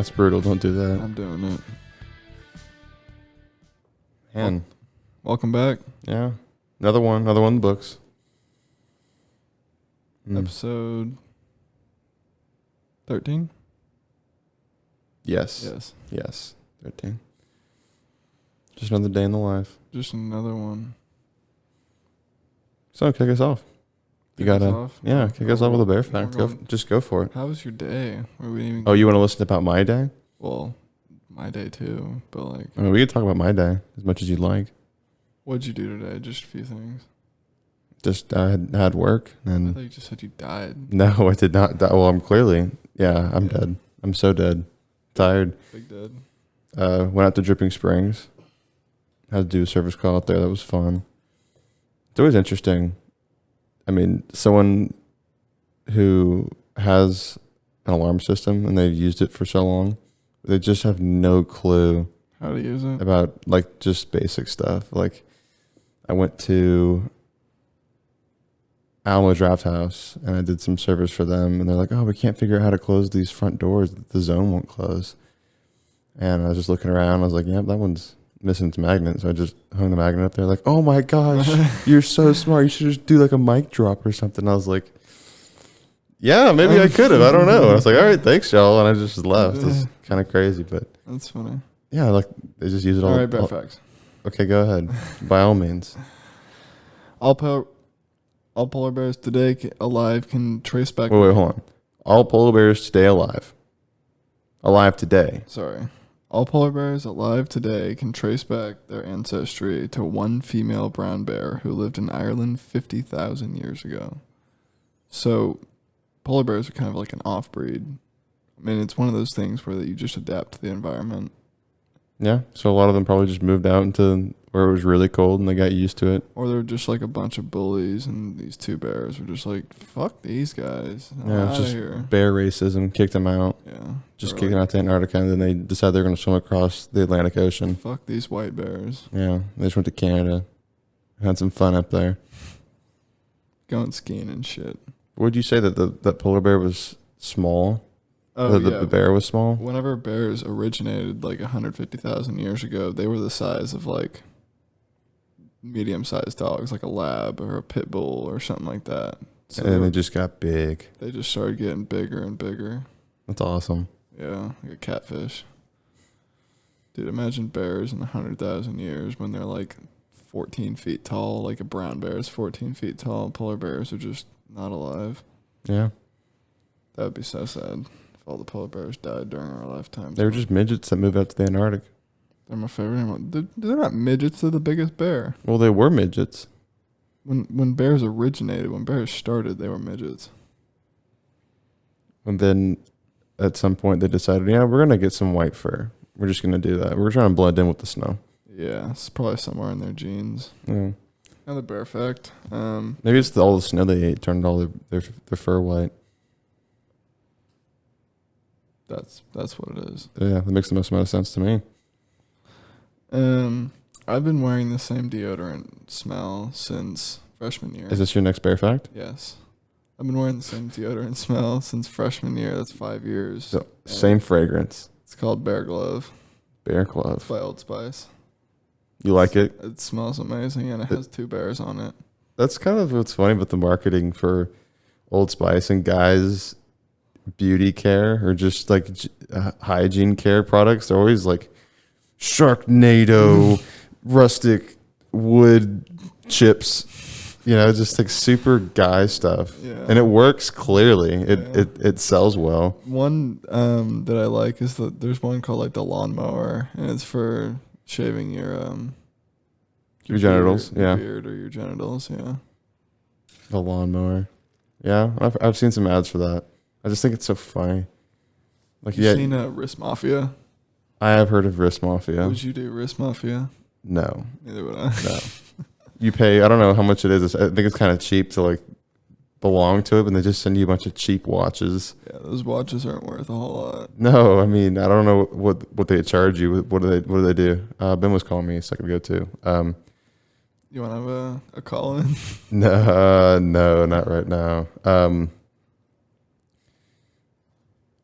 That's brutal. Don't do that. I'm doing it. Man. Welcome back. Yeah. Another one in the books. Episode 13? Yes. Yes. Yes. 13. Just another day in the life. Just another one. So kick us off. You Kick us gotta, off? yeah, kick us off with a bear We're fact. going- Just go for it. How was your day? Were we even? Oh, you want to listen about my day? Well, my day too. But like, I mean, we could talk about my day as much as you'd like. what'd you do today? Just a few things. Just I had work I and thought you just said you died. no, I did not. Well, I'm clearly, I'm dead. I'm so dead. Tired. Big dead. Went out to Dripping Springs. Had to do a service call out there. That was fun. It's always interesting. I mean, someone who has an alarm system and they've used it for so long, they just have no clue How to use it? about like just basic stuff. Like I went to Alamo Draft House and I did some service for them and they're like, oh, we can't figure out how to close these front doors. The zone won't close. And I was just looking around. I was like, that one's missing its magnet. So I just hung the magnet up there like, oh my gosh, you're so smart. You should just do like a mic drop or something. I was like, yeah, maybe I could have. I don't know. And I was like, all right, thanks, y'all. And I just left. It's kind of crazy, but That's funny. yeah, like they just use it all. All right, bear facts. Okay, go ahead. By all means. All polar bears today alive can trace back. Wait, hold on. All polar bears today alive. Alive today. Sorry. All polar bears alive today can trace back their ancestry to one female brown bear who lived in Ireland 50,000 years ago. So, polar bears are kind of like an off-breed. I mean, it's one of those things where you just adapt to the environment. Yeah. So a lot of them probably just moved out into where it was really cold and they got used to it. Or they're just like a bunch of bullies, and these two bears were just like, fuck these guys. Yeah, it's just bear racism kicked them out. Yeah. Just kicked them out to Antarctica, and then they decided they're going to swim across the Atlantic Ocean. Fuck these white bears. Yeah, they just went to Canada, had some fun up there. Going skiing and shit. Would you say that that polar bear was small? Oh, The bear was small? Whenever bears originated like 150,000 years ago, they were the size of like medium-sized dogs, like a lab or a pit bull or something like that. So And then they just got big. they just started getting bigger and bigger. That's awesome. Yeah, like a catfish. Dude, imagine bears in 100,000 years when they're like 14 feet tall. Like a brown bear is 14 feet tall. Polar bears are just not alive. Yeah. That would be so sad if all the polar bears died during our lifetime. They were just midgets that moved out to the Antarctic. They're my favorite animal. They're not midgets. They're the biggest bear. Well, they were midgets. When bears originated, when bears started, they were midgets. And then at some point they decided, we're going to get some white fur. We're just going to do that. We're trying to blend in with the snow. Yeah, it's probably somewhere in their genes. Yeah. Another bear fact. Maybe it's all the snow they ate turned all their fur white. That's what it is. Yeah, that makes the most amount of sense to me. I've been wearing the same deodorant smell since freshman year. Is this your next bear fact? Yes. I've been wearing the same deodorant smell since freshman year. That's 5 years. So, same fragrance. It's called Bear Glove. Bear Glove. By Old Spice. You like it? It smells amazing, and it has two bears on it. That's kind of what's funny about the marketing for Old Spice and guys' beauty care or just like hygiene care products. They're always like Sharknado, rustic wood chips, just like super guy stuff. Yeah. And it works clearly. It sells well. One that I like is that there's one called like the lawnmower, and it's for shaving your genitals, your beard or your genitals. Yeah. The lawnmower. Yeah, I've seen some ads for that. I just think it's so funny. Like, You've seen Wrist Mafia? I have heard of Wrist Mafia. Would you do Wrist Mafia? No. Neither would I. No. You pay, I don't know how much it is. I think it's kind of cheap to like belong to it, but they just send you a bunch of cheap watches. Yeah, those watches aren't worth a whole lot. No, I mean, I don't know what they charge you. What do they do? Ben was calling me a second ago too. You want to have a call in? No, not right now.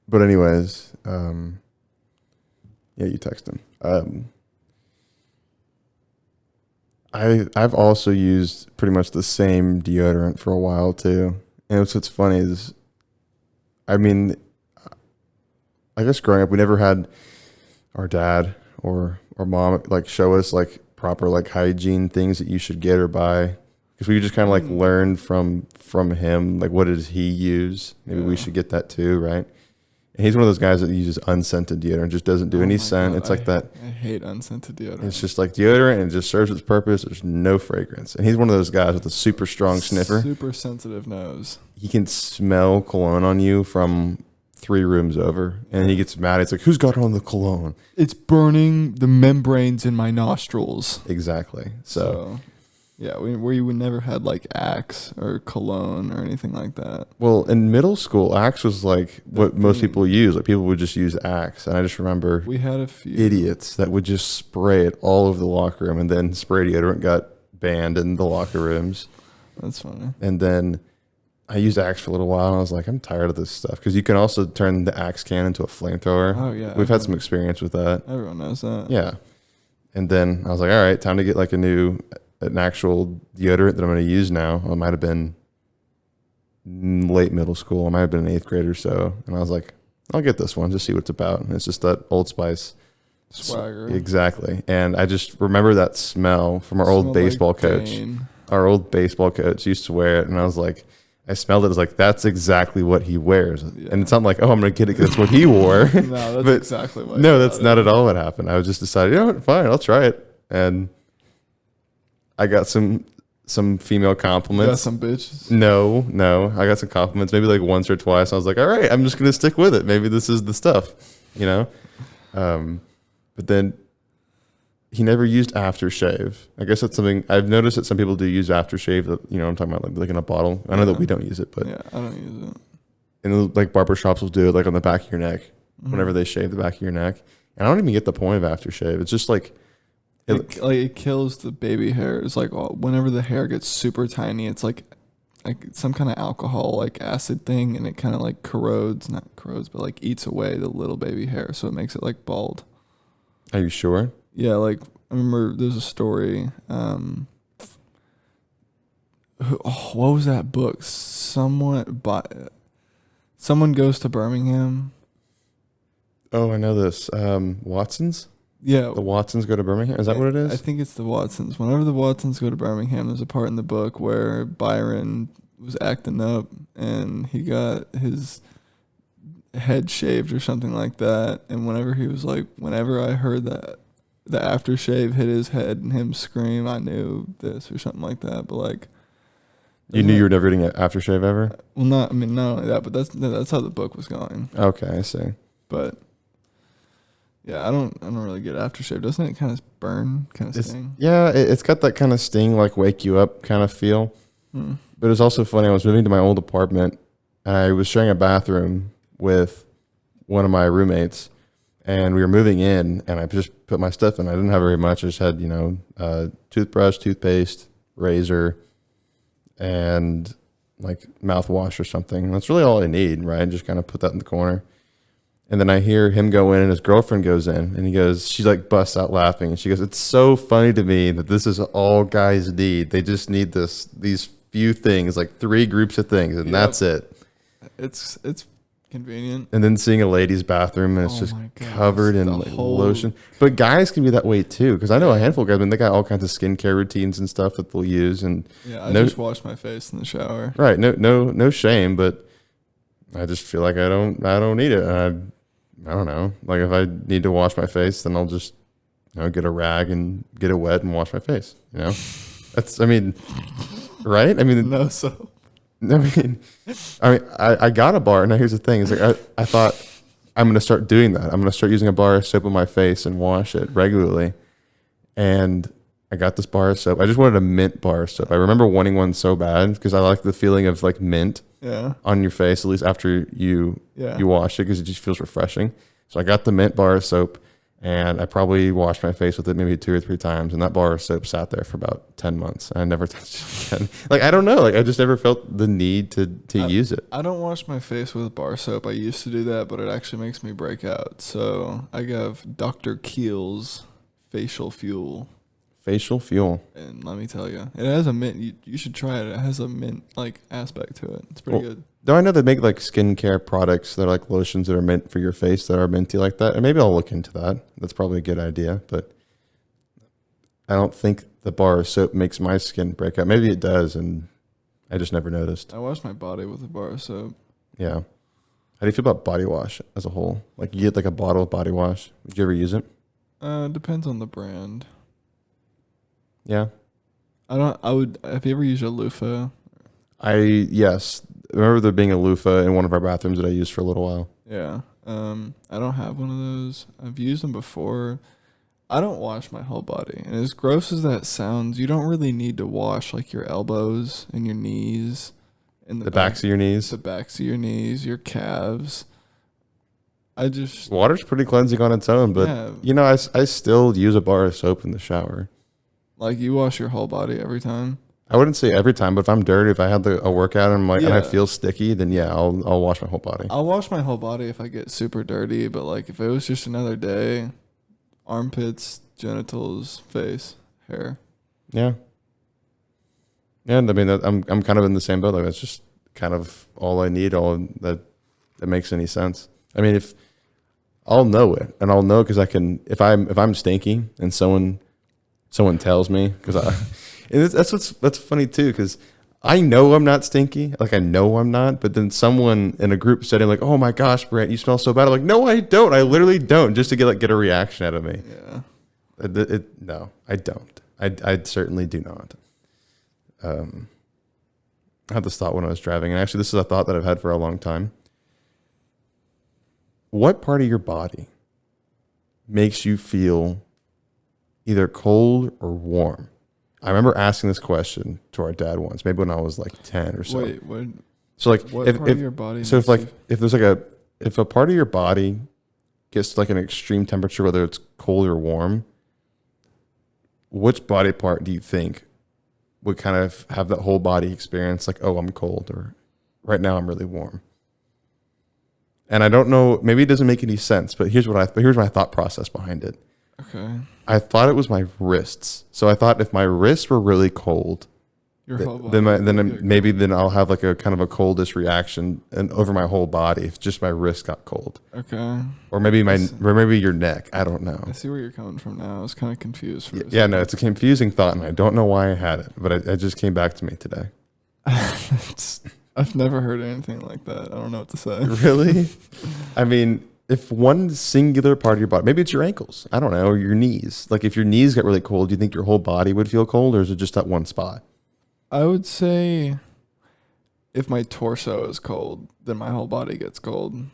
But anyways, Yeah, you text him. I've also used pretty much the same deodorant for a while too. And what's funny is, I mean, I guess growing up, we never had our dad or mom like show us like proper like hygiene things that you should get or buy, because we just kind of like learn from him, like what does he use? Maybe we should get that too, right? And he's one of those guys that uses unscented deodorant, just doesn't do any scent. God, It's like that. I hate unscented deodorant. It's just like deodorant, and it just serves its purpose. There's no fragrance, and he's one of those guys with a super strong sniffer. Super sensitive nose. He can smell cologne on you from 3 rooms over, and he gets mad. It's like, who's got on the cologne? It's burning the membranes in my nostrils. Exactly. So yeah, we never had like Axe or cologne or anything like that. well, in middle school, Axe was like what most people use. Like people would just use Axe, and I just remember We had a few idiots that would just spray it all over the locker room, and then spray deodorant got banned in the locker rooms. That's funny. And then I used Axe for a little while, and I was like, I'm tired of this stuff, because you can also turn the Axe can into a flamethrower. Oh yeah, We've had some experience with that. Everyone knows that. Yeah. And then I was like, all right, time to get like an actual deodorant that I'm going to use now. It might have been late middle school. I might have been an 8th grade or so. And I was like, I'll get this one, just see what it's about. And it's just that Old Spice Swagger. Exactly. And I just remember that smell from our old baseball coach. Dane. Our old baseball coach used to wear it. And I was like, I smelled it. I was like, that's exactly what he wears. Yeah. And it's not like, oh, I'm going to get it because that's what he wore. No, that's But exactly what. no, that's not at all what happened. I was just decided, you know what, fine, I'll try it. And I got some female You compliments. got some bitches. No, I got some compliments, maybe like once or twice. I was like, all right, I'm just gonna stick with it. Maybe this is the stuff, you know. But then he never used aftershave. I guess that's something I've noticed that some people do use aftershave. You know, I'm talking about like in a bottle. I know that we don't use it, but Yeah, I don't use it. and like barber shops will do it like on the back of your neck whenever they shave the back of your neck. And I don't even get the point of aftershave. It's just like It kills the baby hairs. Like whenever the hair gets super tiny, it's like some kind of alcohol like acid thing, and it kind of like not corrodes, but like eats away the little baby hair, so it makes it like bald. Are you sure? Yeah, like I remember there's a story. What was that book? Someone goes to Birmingham. Oh, I know this. Watsons? Yeah, The Watsons go to Birmingham? Is that what it is? I think it's the Watsons. Whenever the Watsons go to Birmingham, there's a part in the book where Byron was acting up and he got his head shaved or something like that. And whenever he was like, whenever I heard that the aftershave hit his head and him scream, I knew this or something like that. But like, You knew you were never getting an aftershave ever? well, not only that, but that's how the book was going. Okay, I see. But yeah, I don't really get aftershave. Doesn't it kind of burn, kind of sting? Yeah, it's got that kind of sting, like wake you up kind of feel. Hmm. But it's also funny. I was moving to my old apartment, and I was sharing a bathroom with one of my roommates, and we were moving in, and I just put my stuff in. I didn't have very much. I just had, toothbrush, toothpaste, razor, and like mouthwash or something. That's really all I need, right? Just kind of put that in the corner. And then I hear him go in, and his girlfriend goes in, and she like busts out laughing, and she goes, "It's so funny to me that this is all guys need. They just need these few things, like 3 groups of things, and that's it." It's convenient. And then seeing a ladies' bathroom, and it's just my gosh, covered in the like whole- lotion. But guys can be that way too, because I know a handful of guys, they got all kinds of skincare routines and stuff that they'll use. And Yeah, I just wash my face in the shower. right, no shame, but I just feel like I don't need it. And I don't know. Like if I need to wash my face, then I'll just get a rag and get it wet and wash my face. Right? I mean, No, so I got a bar. Now here's the thing: is like I thought I'm gonna start doing that. I'm gonna start using a bar of soap on my face and wash it regularly. And I got this bar of soap. I just wanted a mint bar of soap. I remember wanting one so bad because I like the feeling of like mint yeah, on your face, at least after you wash it, because it just feels refreshing. So I got the mint bar of soap, And I probably washed my face with it maybe 2 or 3 times, and that bar of soap sat there for about 10 months. I never touched it again. Like, I don't know. Like, I just never felt the need to use it. I don't wash my face with bar soap. I used to do that, but it actually makes me break out. So I have Dr. Keel's facial fuel. Facial fuel. And let me tell you, it has a mint. You should try it. It has a mint like aspect to it. It's pretty good. Though I know they make like skincare products that are like lotions that are meant for your face that are minty like that. And maybe I'll look into that. That's probably a good idea. But I don't think the bar of soap makes my skin break out. Maybe it does, and I just never noticed. I wash my body with a bar of soap. Yeah. How do you feel about body wash as a whole? Like, you get like a bottle of body wash. Would you ever use it? Depends on the brand. Yeah. I would. Have you ever used a loofah? Yes. I remember there being a loofah in one of our bathrooms that I used for a little while. Yeah. I don't have one of those. I've used them before. I don't wash my whole body. And as gross as that sounds, you don't really need to wash like your elbows and your knees and The backs of your knees. the backs of your knees, your calves. Water's pretty cleansing on its own, but yeah, I still use a bar of soap in the shower. like you wash your whole body every time. I wouldn't say every time, but if I'm dirty, if I had a workout and and I Yeah. feel sticky, then yeah, I'll wash my whole body. I'll wash my whole body if I get super dirty, but like if it was just another day, armpits, genitals, face, hair. Yeah. Yeah, and I mean I'm kind of in the same boat. Like, that's just kind of all I need. All that makes any sense. I mean, if I'll know it, and I'll know because I can. If I'm stinky and someone tells me, because that's funny too, because I know I'm not stinky. Like, I know I'm not, but then someone in a group setting like, "Oh my gosh, Brandt, you smell so bad." I'm like, "No, I don't. I literally don't." Just to get a reaction out of me. Yeah. No, I don't. I certainly do not. I had this thought when I was driving, and actually, this is a thought that I've had for a long time. What part of your body makes you feel either cold or warm? I remember asking this question to our dad once, maybe when I was like 10 or so. Wait, what? So like, What part of your body? so if there's if a part of your body gets to like an extreme temperature, whether it's cold or warm, which body part do you think would kind of have that whole body experience? Like, oh, I'm cold, or right now I'm really warm. And I don't know, maybe it doesn't make any sense, but here's my thought process behind it. Okay. I thought it was my wrists. So I thought if my wrists were really cold, Your whole body. then I'll have like a kind of a coldish reaction and over my whole body if just my wrist got cold. Okay. Or maybe your neck. I don't know. I see where you're coming from now. I was kind of confused for this. Yeah, no, it's a confusing thought, and I don't know why I had it, but it just came back to me today. I've never heard anything like that. I don't know what to say. Really? I mean, if one singular part of your body, maybe it's your ankles, I don't know, or your knees. Like, if your knees got really cold, do you think your whole body would feel cold, or is it just that one spot? I would say if my torso is cold, then my whole body gets cold.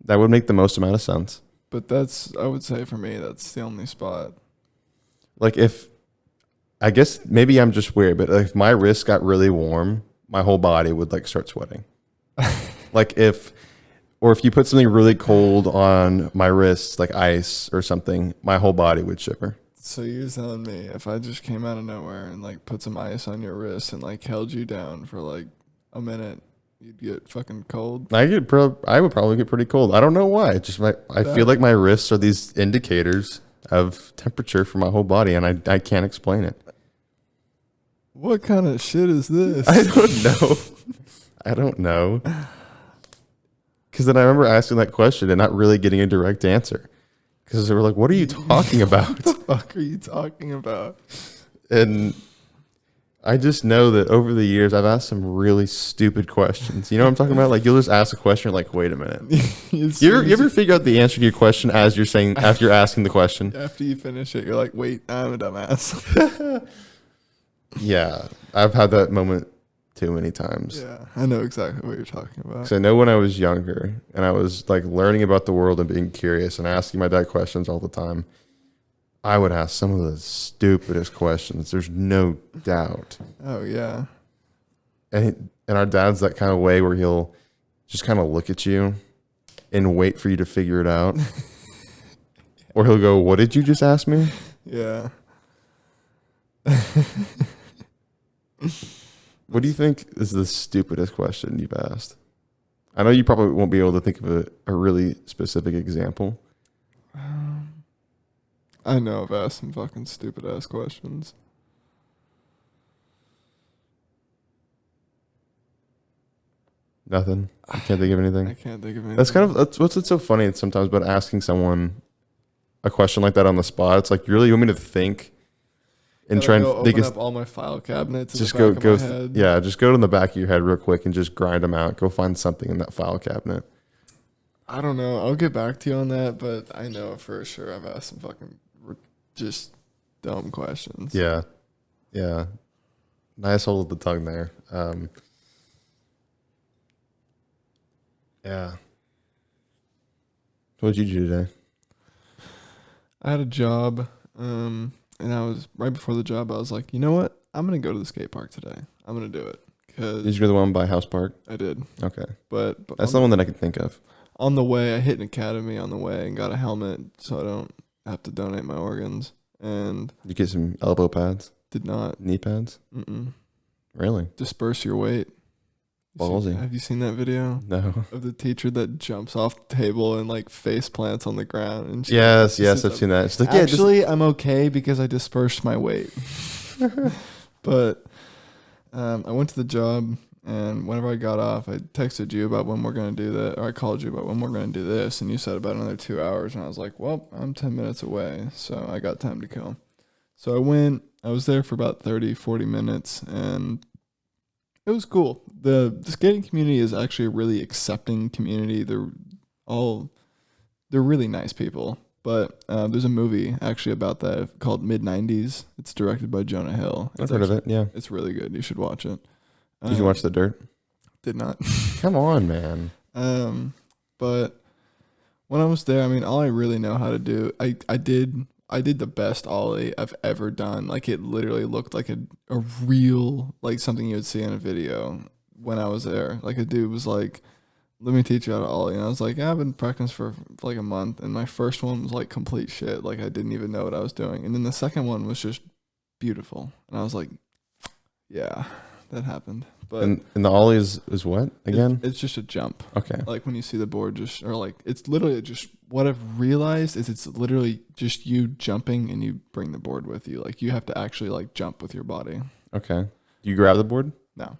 That would make the most amount of sense. But I would say for me, that's the only spot. Like, I guess maybe I'm just weird, but if my wrist got really warm, my whole body would like start sweating. Like if you put something really cold on my wrist, like ice or something, my whole body would shiver. So you're telling me if I just came out of nowhere and like put some ice on your wrist and like held you down for like a minute, you'd get fucking cold? I would probably get pretty cold. I don't know why. It's just I feel like my wrists are these indicators of temperature for my whole body, and I can't explain it. What kind of shit is this? I don't know. I don't know. Because then I remember asking that question and not really getting a direct answer. Because they were like, "What are you talking about?" What the fuck are you talking about? And I just know that over the years, I've asked some really stupid questions. You know what I'm talking about? Like, you'll just ask a question, like, "Wait a minute." You ever figure out the answer to your question after you're asking the question? After you finish it, you're like, "Wait, I'm a dumbass." Yeah, I've had that moment too many times. Yeah, I know exactly what you're talking about. Because I know when I was younger and I was like learning about the world and being curious and asking my dad questions all the time, I would ask some of the stupidest questions. There's no doubt. Oh yeah. And our dad's that kind of way where he'll just kind of look at you and wait for you to figure it out. Or he'll go, "What did you just ask me?" Yeah. What do you think is the stupidest question you've asked? I know you probably won't be able to think of a really specific example. I know I've asked some fucking stupid ass questions. Nothing. You can't think of anything. I can't think of anything. That's what's so funny sometimes about asking someone a question like that on the spot. It's like, you really want me to think and try and open up all my file cabinets. just in the back go of my head. yeah, just go to the back of your head real quick and just grind them out. Go find something in that file cabinet. I don't know. I'll get back to you on that, but I know for sure I've asked some fucking just dumb questions. Yeah. Yeah. Nice hold of the tongue there. Yeah. What did you do today? I had a job, and I was right before the job. I was like, you know what? I'm gonna go to the skate park today. I'm gonna do it because Did you go to the one by House Park? I did. Okay. But That's the one that I can think of. on the way, I hit an academy on the way and got a helmet so I don't have to donate my organs. And You get some elbow pads, did not knee pads? Really? disperse your weight. Ballsy. Have you seen that video No. of the teacher that jumps off the table and like face plants on the ground? And Yes, I've seen that. It's like, actually, I'm okay because I dispersed my weight. But I went to the job, and whenever I got off, I texted you about when we're going to do that, or I called you about when we're going to do this, and you said about another 2 hours, and I was like, well, I'm 10 minutes away, so I got time to kill. So I was there for about 30, 40 minutes, and it was cool. The skating community is actually a really accepting community. They're really nice people. But there's a movie actually about that called Mid-90s. It's directed by Jonah Hill. I've heard of it, yeah. It's really good. You should watch it. Did you watch The Dirt? Did not. Come on, man. But when I was there, I mean, all I really know how to do, I did the best ollie I've ever done. Like, it literally looked like a real, like something you would see in a video when I was there. Like, a dude was like, let me teach you how to ollie. And I was like, yeah, I've been practicing for like a month. And my first one was like complete shit. Like, I didn't even know what I was doing. And then the second one was just beautiful. And I was like, yeah, that happened. But And the ollie is what again? it's just a jump. Okay. Like when you see the board it's literally just, what I've realized is it's literally just you jumping and you bring the board with you. Like, you have to actually like jump with your body. Okay. You grab the board? No.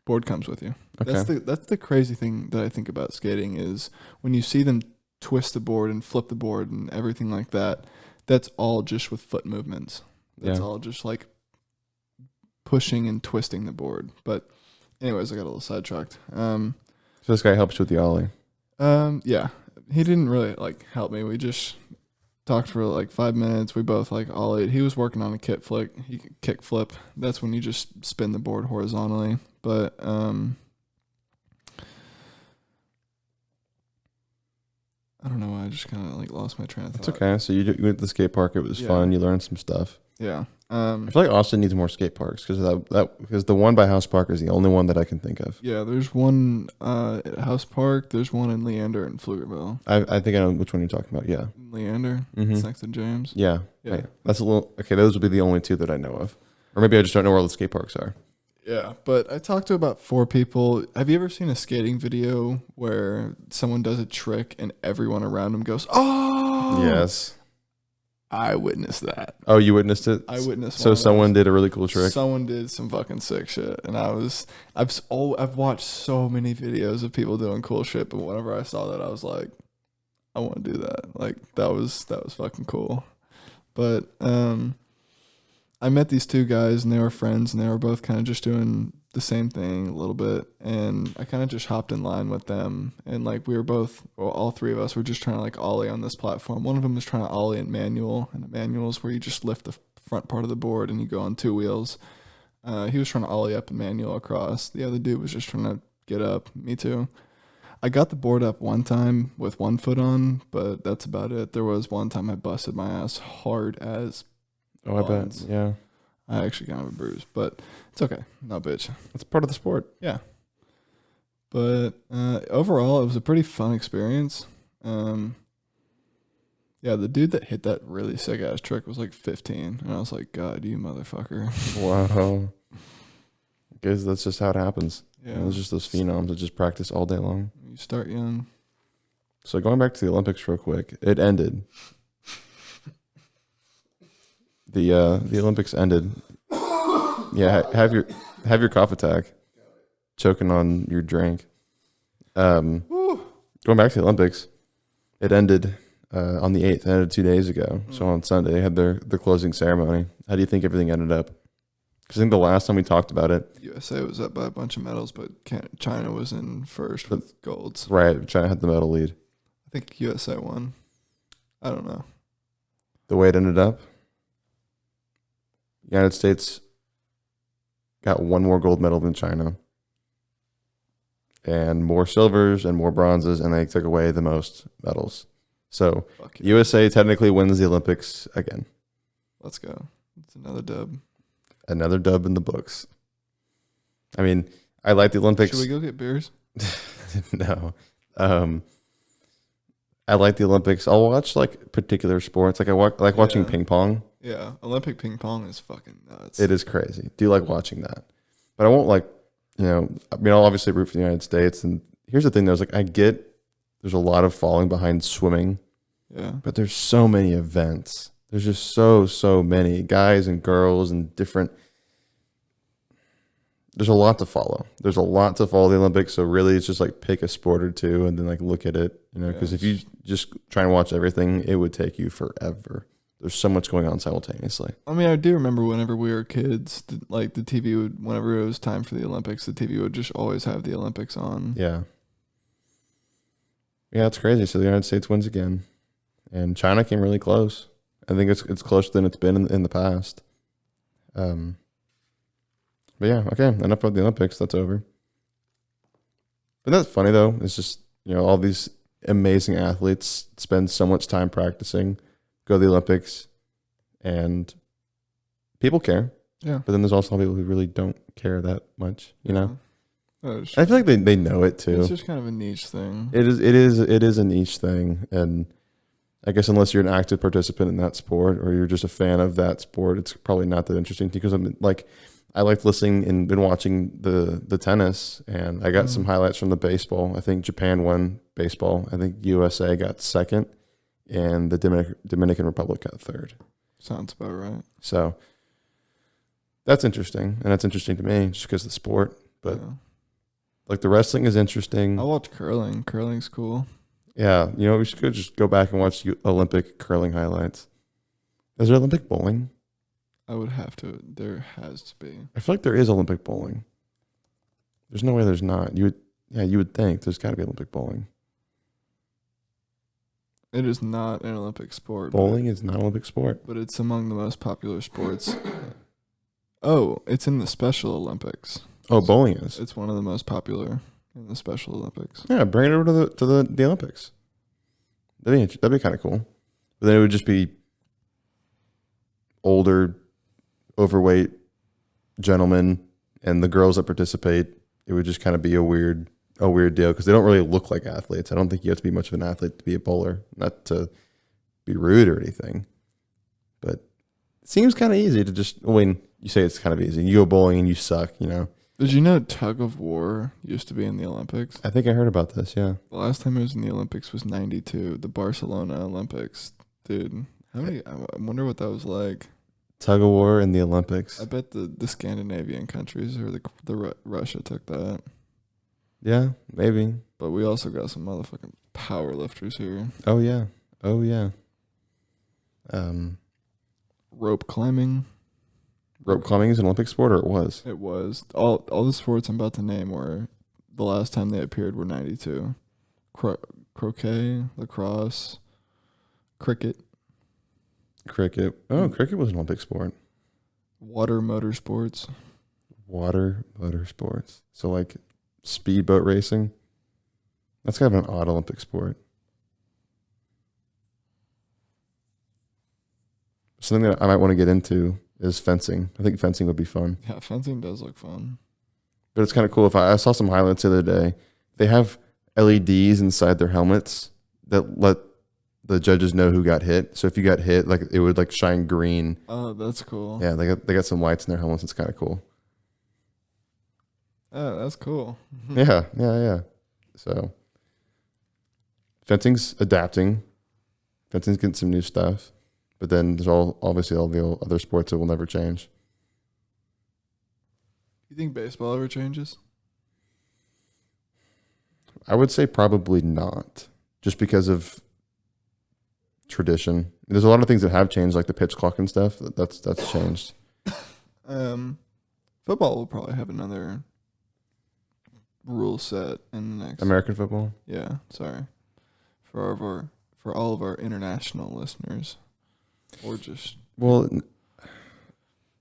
Board comes with you. Okay. That's the crazy thing that I think about skating is when you see them twist the board and flip the board and everything like that, that's all just with foot movements. That's all just like pushing and twisting the board. But anyways, I got a little sidetracked. So this guy helps you with the ollie. Yeah. He didn't really like help me. We just talked for like 5 minutes. We both like ollied. He was working on a kick flip. That's when you just spin the board horizontally. But I don't know why I just kind of like lost my train of thought. It's okay. So you went to the skate park. It was fun. You learned some stuff. Yeah. I feel like Austin needs more skate parks because the one by House Park is the only one that I can think of. Yeah, there's one at House Park. There's one in Leander and Pflugerville. I think I know which one you're talking about. Yeah. Leander. Mm-hmm. It's next to James. Yeah. Yeah. That's a little okay. Those would be the only two that I know of, or maybe I just don't know where all the skate parks are. Yeah, but I talked to about 4 people. Have you ever seen a skating video where someone does a trick and everyone around them goes, "Oh!" Yes. I witnessed that. Oh, you witnessed it? I witnessed. So someone did a really cool trick. Someone did some fucking sick shit, and I've watched so many videos of people doing cool shit, but whenever I saw that, I was like, I want to do that. Like, that was fucking cool. But I met these 2 guys, and they were friends, and they were both kind of just doing the same thing a little bit, and I kind of just hopped in line with them, and like we were both, well, all 3 of us were just trying to like ollie on this platform. One of them was trying to ollie in manual, and the manual is where you just lift the front part of the board and you go on 2 wheels. He was trying to ollie up in manual across. The other dude was just trying to get up. Me too. I got the board up one time with 1 foot on, but that's about it. There was one time I busted my ass hard as Oh, I bet. Yeah. I actually kind of have a bruise, but it's okay. No bitch. That's part of the sport. Yeah. But overall, it was a pretty fun experience. Yeah, Yeah, the dude that hit that really sick ass trick was like 15, and I was like, God, you motherfucker. Wow. Because that's just how it happens. Yeah, It's just those phenoms that just practice all day long. you start young. So going back to the Olympics real quick, it ended. The Olympics ended. Yeah, have your cough attack, choking on your drink. Going back to the Olympics, it ended on the 8th. It ended 2 days ago. So on Sunday, they had their closing ceremony. How do you think everything ended up? Because I think the last time we talked about it, USA was up by a bunch of medals, but China was in first with golds. right? China had the medal lead. I think USA won. I don't know. The way it ended up, United States got one more gold medal than China, and more silvers and more bronzes, and they took away the most medals. So Fuck yeah. USA technically wins the Olympics again. Let's go. It's another dub. Another dub in the books. I mean, I like the Olympics. Should we go get beers? No. I like the Olympics. I'll watch like particular sports. Like like watching ping pong. Yeah, Olympic ping pong is fucking nuts. It is crazy. Do you like watching that? But I won't like, I mean, I'll obviously root for the United States. And here's the thing, there's like, I get there's a lot of falling behind swimming. Yeah. But there's so many events. There's just so many guys and girls and different. There's a lot to follow. There's a lot to follow the Olympics. So really, it's just like pick a sport or two and then like look at it, because if you just try and watch everything, it would take you forever. There's so much going on simultaneously. I mean, I do remember whenever we were kids, the TV would, whenever it was time for the Olympics, the TV would just always have the Olympics on. Yeah. Yeah, it's crazy. So the United States wins again. And China came really close. I think it's closer than it's been in the past. But yeah, okay. Enough about the Olympics. That's over. But that's funny though. It's just, all these amazing athletes spend so much time practicing, go to the Olympics, and people care. Yeah. But then there's also people who really don't care that much, I I feel like they know it too. It's just kind of a niche thing. It is a niche thing, and I guess unless you're an active participant in that sport or you're just a fan of that sport, it's probably not that interesting to you. Because I liked listening and been watching the tennis, and I got some highlights from the baseball. I think Japan won baseball. I think USA got second, and the Dominican Republic got third. Sounds about right. So that's interesting, and that's interesting to me just because of the sport. But the wrestling is interesting. I watch curling. Curling's cool. Yeah, we should just go back and watch Olympic curling highlights. Is there Olympic bowling? I would have to. There has to be. I feel like there is Olympic bowling. There's no way there's not. You would think there's got to be Olympic bowling. It is not an Olympic sport. Bowling is not an Olympic sport. But it's among the most popular sports. Oh, it's in the Special Olympics. Oh, bowling is. It's one of the most popular in the Special Olympics. Yeah, bring it over to the Olympics. That'd be kind of cool. But then it would just be older, overweight gentlemen, and the girls that participate. It would just kind of be a weird deal because they don't really look like athletes. I don't think you have to be much of an athlete to be a bowler. Not to be rude or anything, but it seems kind of easy to just. When you say it's kind of easy, you go bowling and you suck. Did you know tug of war used to be in the Olympics? I think I heard about this, yeah. The last time it was in the Olympics was 92, the Barcelona Olympics. Dude, I wonder what that was like. Tug of war in the Olympics. I bet the Scandinavian countries or the Russia took that. Yeah, maybe. But we also got some motherfucking power lifters here. Oh, yeah. Rope climbing. Rope climbing is an Olympic sport, or it was? It was. All the sports I'm about to name were, the last time they appeared were 92. Croquet, lacrosse, cricket. Oh, cricket was an Olympic sport. Water motorsports. So like speedboat racing. That's kind of an odd Olympic sport. Something that I might want to get into is fencing. I think fencing would be fun. Yeah, fencing does look fun. But it's kind of cool. I saw some highlights the other day. They have LEDs inside their helmets that let the judges know who got hit. So if you got hit, like it would like shine green. Oh, that's cool. Yeah, they got some lights in their helmets. It's kind of cool. Oh, that's cool. Yeah. So fencing's adapting. Fencing's getting some new stuff. But then there's obviously all the other sports that will never change. You think baseball ever changes? I would say probably not, just because of tradition. There's a lot of things that have changed, like the pitch clock and stuff. That's changed. Football will probably have another rule set in the next. American football. Yeah, sorry, for all of our international listeners, or just Well,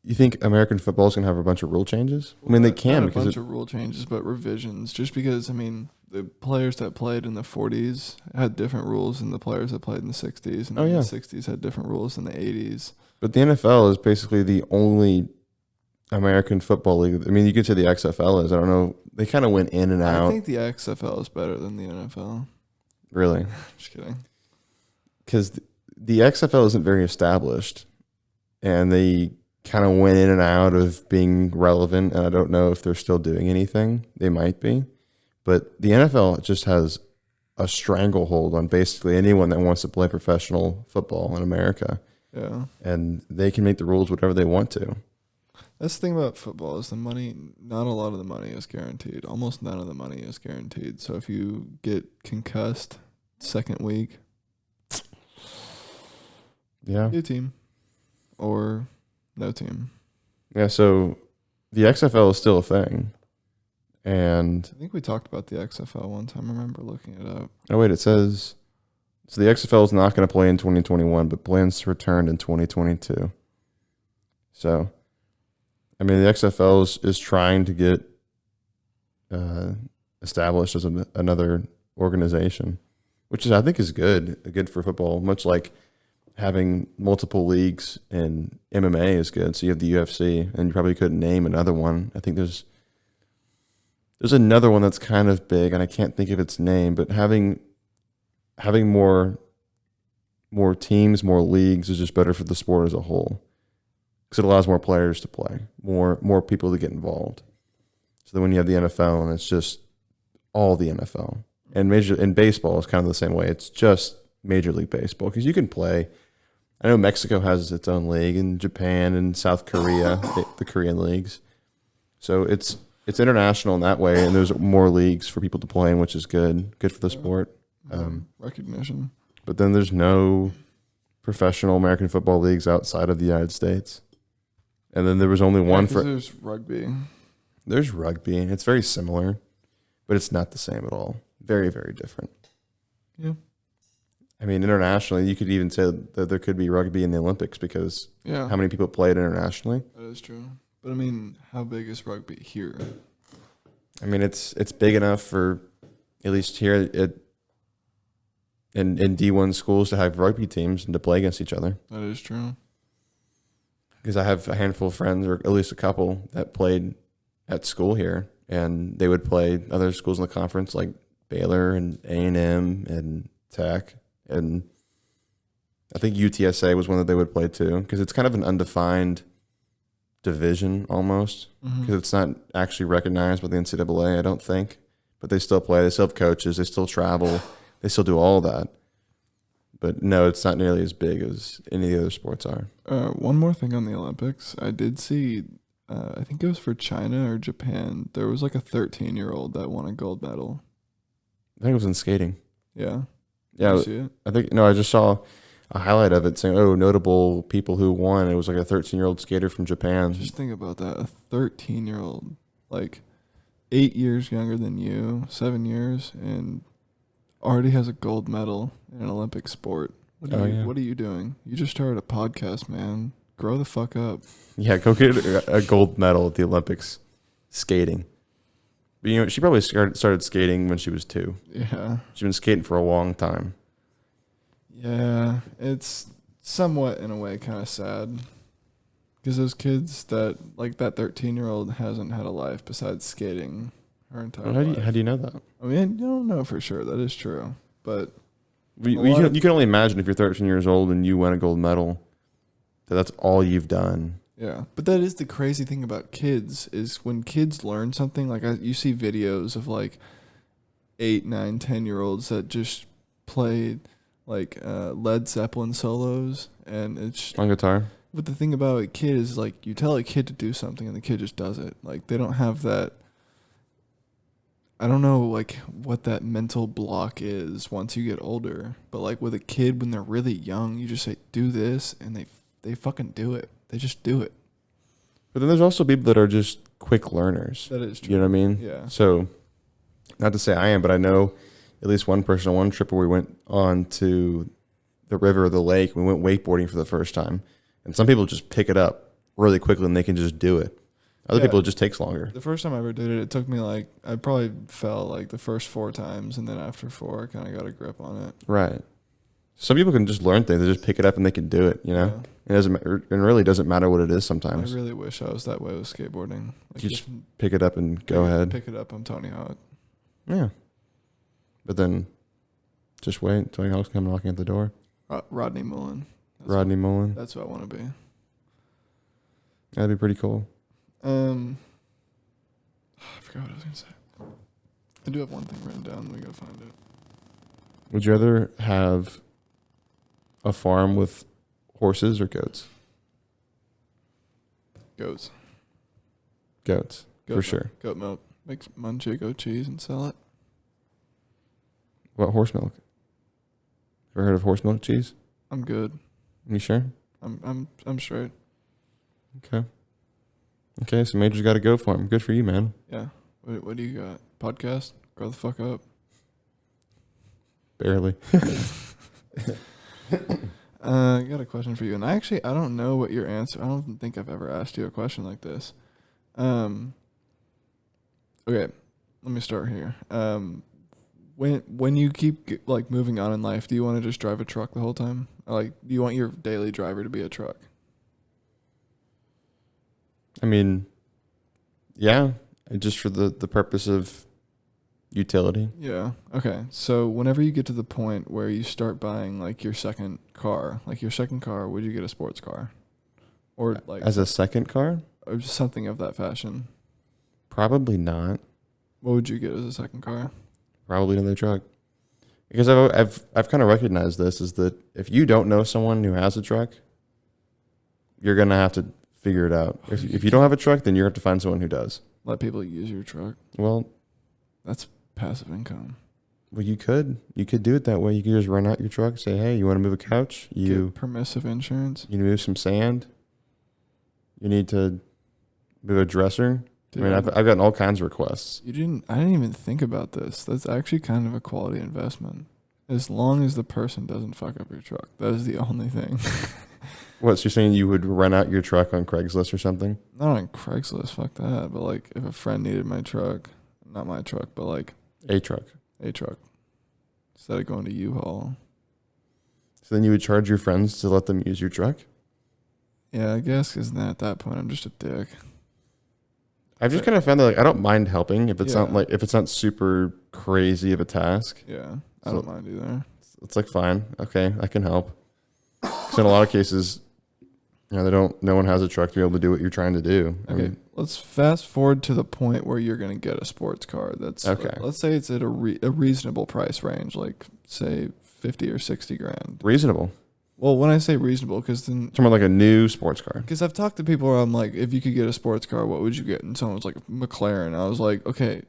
you think American football is going to have a bunch of rule changes? I mean, they can not a because bunch of rule changes, but revisions. Just because, I mean, the players that played in the 40s had different rules than the players that played in the 60s, and the 60s had different rules than the 80s. But the NFL is basically the only American football league. I mean, you could say the XFL is. I don't know. They kind of went in and out. I think the XFL is better than the NFL. Really? Just kidding. Because the XFL isn't very established, and they kind of went in and out of being relevant, and I don't know if they're still doing anything. They might be. But the NFL just has a stranglehold on basically anyone that wants to play professional football in America. Yeah. And they can make the rules whatever they want to. That's the thing about football is the money, not a lot of the money is guaranteed. Almost none of the money is guaranteed. So if you get concussed second week, Yeah. new team or no team. Yeah, so the XFL is still a thing. And I think we talked about the XFL one time. I remember looking it up. oh wait, it says so the XFL is not going to play in 2021, but plans to return in 2022. So, I mean, the XFL is trying to get established as another organization, which is I think is good for football. Much like having multiple leagues in MMA is good. So you have the UFC, and you probably couldn't name another one. I think there's another one that's kind of big, and I can't think of its name, but having more teams, more leagues is just better for the sport as a whole, because it allows more players to play, more people to get involved. So then when you have the NFL, and it's just all the NFL, and baseball is kind of the same way. It's just Major League Baseball, because you can play. I know Mexico has its own league, and Japan and South Korea, the Korean leagues. So it's international in that way, and there's more leagues for people to play in, which is good for the sport. Recognition. But then there's no professional American football leagues outside of the United States. And then there was only one for. There's rugby. There's rugby. It's very similar, but it's not the same at all. Very, very different. Yeah. I mean, internationally, you could even say that there could be rugby in the Olympics, because how many people play it internationally? That is true. But I mean, how big is rugby here? I mean, it's big enough for, at least here in D1 schools, to have rugby teams and to play against each other. That is true. Because I have a handful of friends, or at least a couple, that played at school here, and they would play other schools in the conference like Baylor and A&M and Tech, and I think UTSA was one that they would play too, because it's kind of an undefined division almost, because it's not actually recognized by the NCAA, I don't think, but they still play. They still have coaches. They still travel. They still do all that. But no, it's not nearly as big as any of the other sports are. One more thing on the Olympics. I did see, I think it was for China or Japan, there was like a 13-year-old that won a gold medal. I think it was in skating. Yeah. Yeah. Did you see it? I think, no, I just saw a highlight of it saying, oh, notable people who won. It was like a 13-year-old skater from Japan. Just think about that. A 13-year-old, like 8 years younger than you, 7 years, and already has a gold medal in an Olympic sport. What are you doing? You just started a podcast, man. Grow the fuck up. Yeah, go get a gold medal at the Olympics skating. But, you know, she probably started skating when she was 2. Yeah. She's been skating for a long time. Yeah, it's somewhat, in a way, kind of sad. Because those kids that 13-year-old hasn't had a life besides skating her entire life. How do you know that? I mean, you don't know for sure. That is true. But You can only imagine if you're 13 years old and you win a gold medal, that's all you've done. Yeah, but that is the crazy thing about kids is when kids learn something, like you see videos of like 8, 9, 10-year-olds that just play like Led Zeppelin solos, and it's On guitar. But the thing about a kid is like you tell a kid to do something and the kid just does it. Like they don't have that. I don't know like what that mental block is once you get older, but like with a kid when they're really young, you just say do this and they fucking do it. They just do it. But then there's also people that are just quick learners. That is true. You know what I mean? Yeah. So, not to say I am, but I know at least one person on one trip where we went on to the river or the lake. We went wakeboarding for the first time. And some people just pick it up really quickly and they can just do it. Other people, it just takes longer. The first time I ever did it, it took me like, I probably fell like the first 4 times. And then after 4, I kind of got a grip on it. Right. Some people can just learn things. They just pick it up and they can do it, you know? Yeah. It doesn't matter. It really doesn't matter what it is sometimes. I really wish I was that way with skateboarding. Like You just pick it up and go ahead. Pick it up on Tony Hawk. Yeah. But then just wait. Tony Hawk's come knocking at the door. Rodney Mullen. Rodney Mullen. That's what I want to be. That'd be pretty cool. I forgot what I was going to say. I do have one thing written down. We got to find it. Would you rather have a farm with horses or goats? Goats. Goats, Goat for milk. sure. Goat milk. Make Manchego cheese and sell it. What about horse milk? Ever heard of horse milk cheese? I'm good. You sure? I'm straight. Okay. Okay, so Major's got to go for him. Good for you, man. Yeah. What do you got? Podcast? Grow the fuck up. Barely. I got a question for you, and I don't know what your answer. I don't think I've ever asked you a question like this. Okay, let me start here. When you keep like moving on in life, do you want to just drive a truck the whole time? Or, like, do you want your daily driver to be a truck? I mean, yeah, just for the purpose of utility. Yeah. Okay. So whenever you get to the point where you start buying like your second car, would you get a sports car, or like as a second car? or just something of that fashion? Probably not. What would you get as a second car? Probably another truck. Because I've kind of recognized this is that if you don't know someone who has a truck, you're gonna have to figure it out. If you don't have a truck, then you have to find someone who does. Let people use your truck. Well, That's passive income. well, you could do it that way. You could just rent out your truck, say, hey, you want to move a couch? Get permissive insurance. You move some sand. You need to move a dresser. Dude, I mean, I've gotten all kinds of requests. I didn't even think about this. That's actually kind of a quality investment. As long as the person doesn't fuck up your truck. That is the only thing. What, so you're saying you would rent out your truck on Craigslist or something? Not on Craigslist, fuck that. But like if a friend needed my truck, not my truck, but like A truck. a truck. Instead of going to U-Haul. So then you would charge your friends to let them use your truck? Yeah, I guess because then at that point I'm just a dick. I've just kind of found that like I don't mind helping if it's Yeah. not if it's not super crazy of a task. Yeah, I So- don't mind either. It's like fine, okay, I can help. So in a lot of cases, no one has a truck to be able to do what you're trying to do. I Okay, mean, let's fast forward to the point where you're going to get a sports car. That's Okay. Let's say it's at a reasonable price range, like say 50 or 60 grand. reasonable. Well, when I say reasonable, because then Somewhere like a new sports car. because I've talked to people where I'm like, if you could get a sports car, what would you get? And someone was like McLaren. I was like, okay,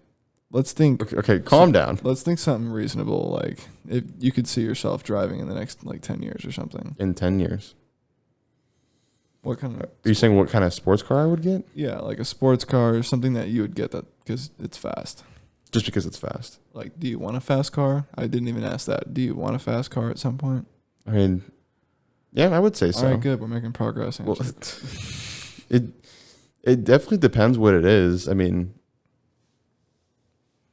let's think. Okay, calm down. Let's think something reasonable. Like if you could see yourself driving in the next like 10 years or something. In 10 years. What kind of? Are you saying what kind of sports car I would get? Yeah, like a sports car, something that you would get that because it's fast. Just because it's fast. Like, do you want a fast car? I didn't even ask that. Do you want a fast car at some point? I mean, yeah, I would say so. All right, good. We're making progress. Well, Andrew. it definitely depends what it is. I mean,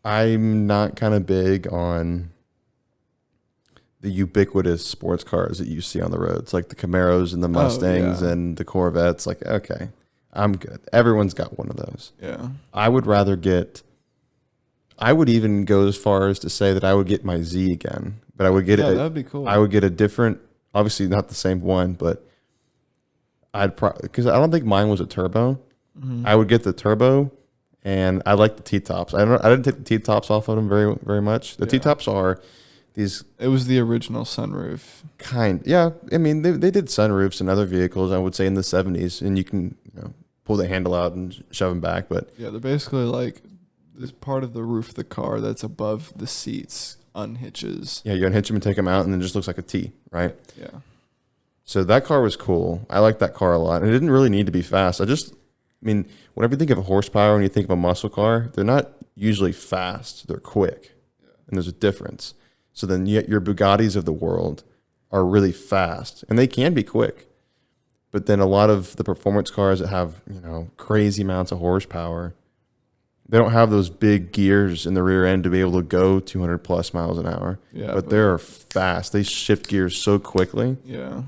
I'm not kind of big on the ubiquitous sports cars that you see on the roads, like the Camaros and the Mustangs yeah. and the Corvettes. Like, okay, I'm good. Everyone's got one of those. Yeah. I would rather get I would even go as far as to say that I would get my Z again, but I would get it. That'd be cool. I would get a different, obviously not the same one, but I'd probably, because I don't think mine was a turbo. Mm-hmm. I would get the turbo, and I like the T-tops. I didn't take the T-tops off of them very, very much. The T-tops are these. It was the original sunroof. Yeah. I mean, they did sunroofs in other vehicles, I would say in the 70s, and you can pull the handle out and shove them back. But yeah, they're basically like this part of the roof of the car that's above the seats unhitches. Yeah, you unhitch them and take them out, and it just looks like a T, right? Yeah. So that car was cool. I liked that car a lot. And it didn't really need to be fast. I mean, whenever you think of a horsepower and you think of a muscle car, they're not usually fast. They're quick. Yeah. And there's a difference. So then your Bugattis of the world are really fast. And they can be quick. But then a lot of the performance cars that have, crazy amounts of horsepower, they don't have those big gears in the rear end to be able to go 200 plus miles an hour. Yeah. But they're fast. They shift gears so quickly. Yeah.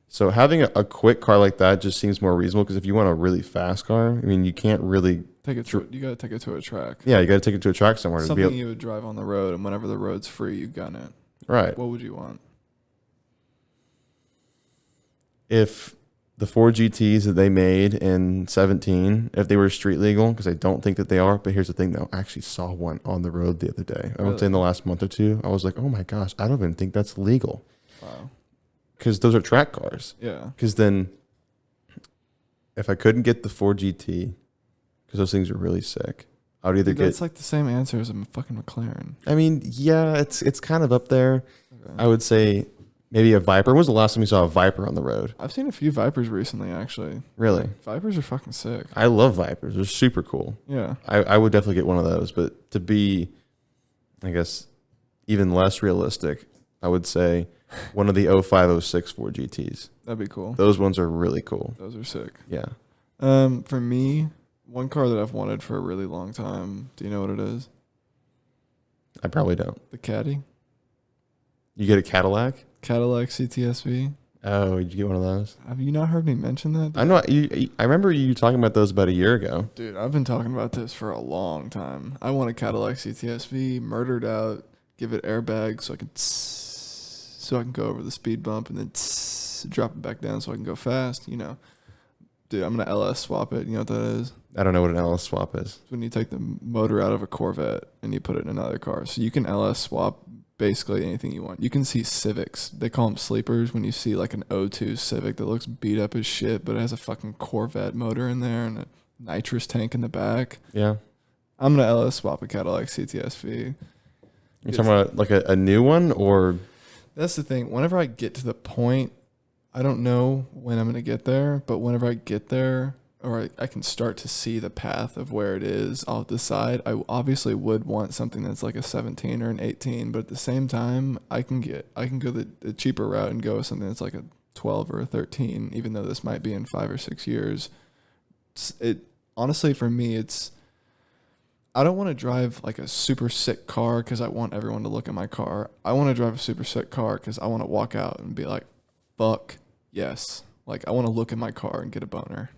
So having a quick car like that just seems more reasonable, because if you want a really fast car, I mean, you can't really you got to take it to a track. Yeah, you got to take it to a track somewhere. Something you would drive on the road, and whenever the road's free, you gun it. Right. What would you want? If the 4 GTs that they made in 17, if they were street legal, because I don't think that they are, but here's the thing though, I actually saw one on the road the other day. I would say in the last month or two, I was like, oh my gosh, I don't even think that's legal. Wow. Because those are track cars. Yeah. Because then, if I couldn't get the 4 GT, because those things are really sick, I would either That's like the same answer as a fucking McLaren. I mean, yeah, it's kind of up there. Okay. I would say maybe a Viper. When was the last time you saw a Viper on the road? I've seen a few Vipers recently, actually. Really? Vipers are fucking sick. I love Vipers. They're super cool. Yeah. I would definitely get one of those. But to be, I guess, even less realistic, I would say one of the 0506 4 GTs. That'd be cool. Those ones are really cool. Those are sick. Yeah. For me, one car that I've wanted for a really long time. Do you know what it is? I probably don't. The Caddy. You get a Cadillac? Cadillac CTSV. Oh, did you get one of those? Have you not heard me mention that? I know. I remember you talking about those about a year ago. Dude, I've been talking about this for a long time. I want a Cadillac CTSV, murdered out, give it airbags so I can go over the speed bump, and then drop it back down so I can go fast. Dude, I'm gonna LS swap it. You know what that is? I don't know what an LS swap is. It's when you take the motor out of a Corvette and you put it in another car. So you can LS swap basically anything you want. You can see Civics. They call them sleepers when you see like an O2 Civic that looks beat up as shit, but it has a fucking Corvette motor in there and a nitrous tank in the back. Yeah. I'm going to LS swap a Cadillac CTSV. You're talking about like a new one, or? That's the thing. Whenever I get to the point, I don't know when I'm going to get there, but whenever I get there, or I can start to see the path of where it is, I'll decide. I obviously would want something that's like a 17 or an 18, but at the same time, I can go the cheaper route and go with something that's like a 12 or a 13, even though this might be in 5 or 6 years. Honestly, for me, I don't want to drive like a super sick car because I want everyone to look at my car. I want to drive a super sick car because I want to walk out and be like, fuck yes. Like, I want to look at my car and get a boner.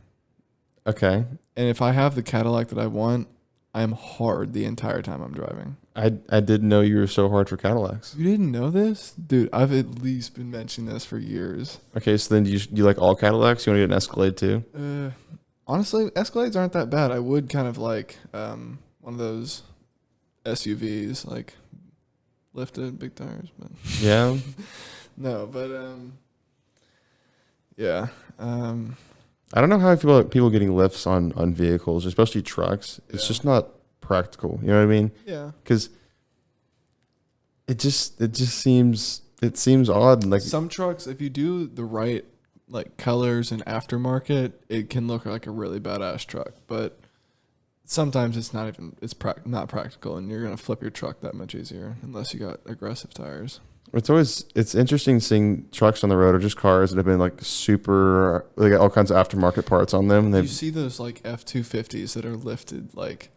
Okay. And if I have the Cadillac that I want, I am hard the entire time I'm driving. I didn't know you were so hard for Cadillacs. You didn't know this? Dude, I've at least been mentioning this for years. Okay, so then do you like all Cadillacs? You want to get an Escalade too? Honestly, Escalades aren't that bad. I would kind of like one of those SUVs, like lifted, big tires. But Yeah. no, but yeah. I don't know how I feel about people getting lifts on vehicles, especially trucks. It's just not practical. You know what I mean? Yeah. Because it just seems odd. Like some trucks, if you do the right like colors and aftermarket, it can look like a really badass truck. But sometimes it's not not practical, and you're gonna flip your truck that much easier unless you got aggressive tires. It's interesting seeing trucks on the road or just cars that have been like they got all kinds of aftermarket parts on them. You see those like F-250s that are lifted like.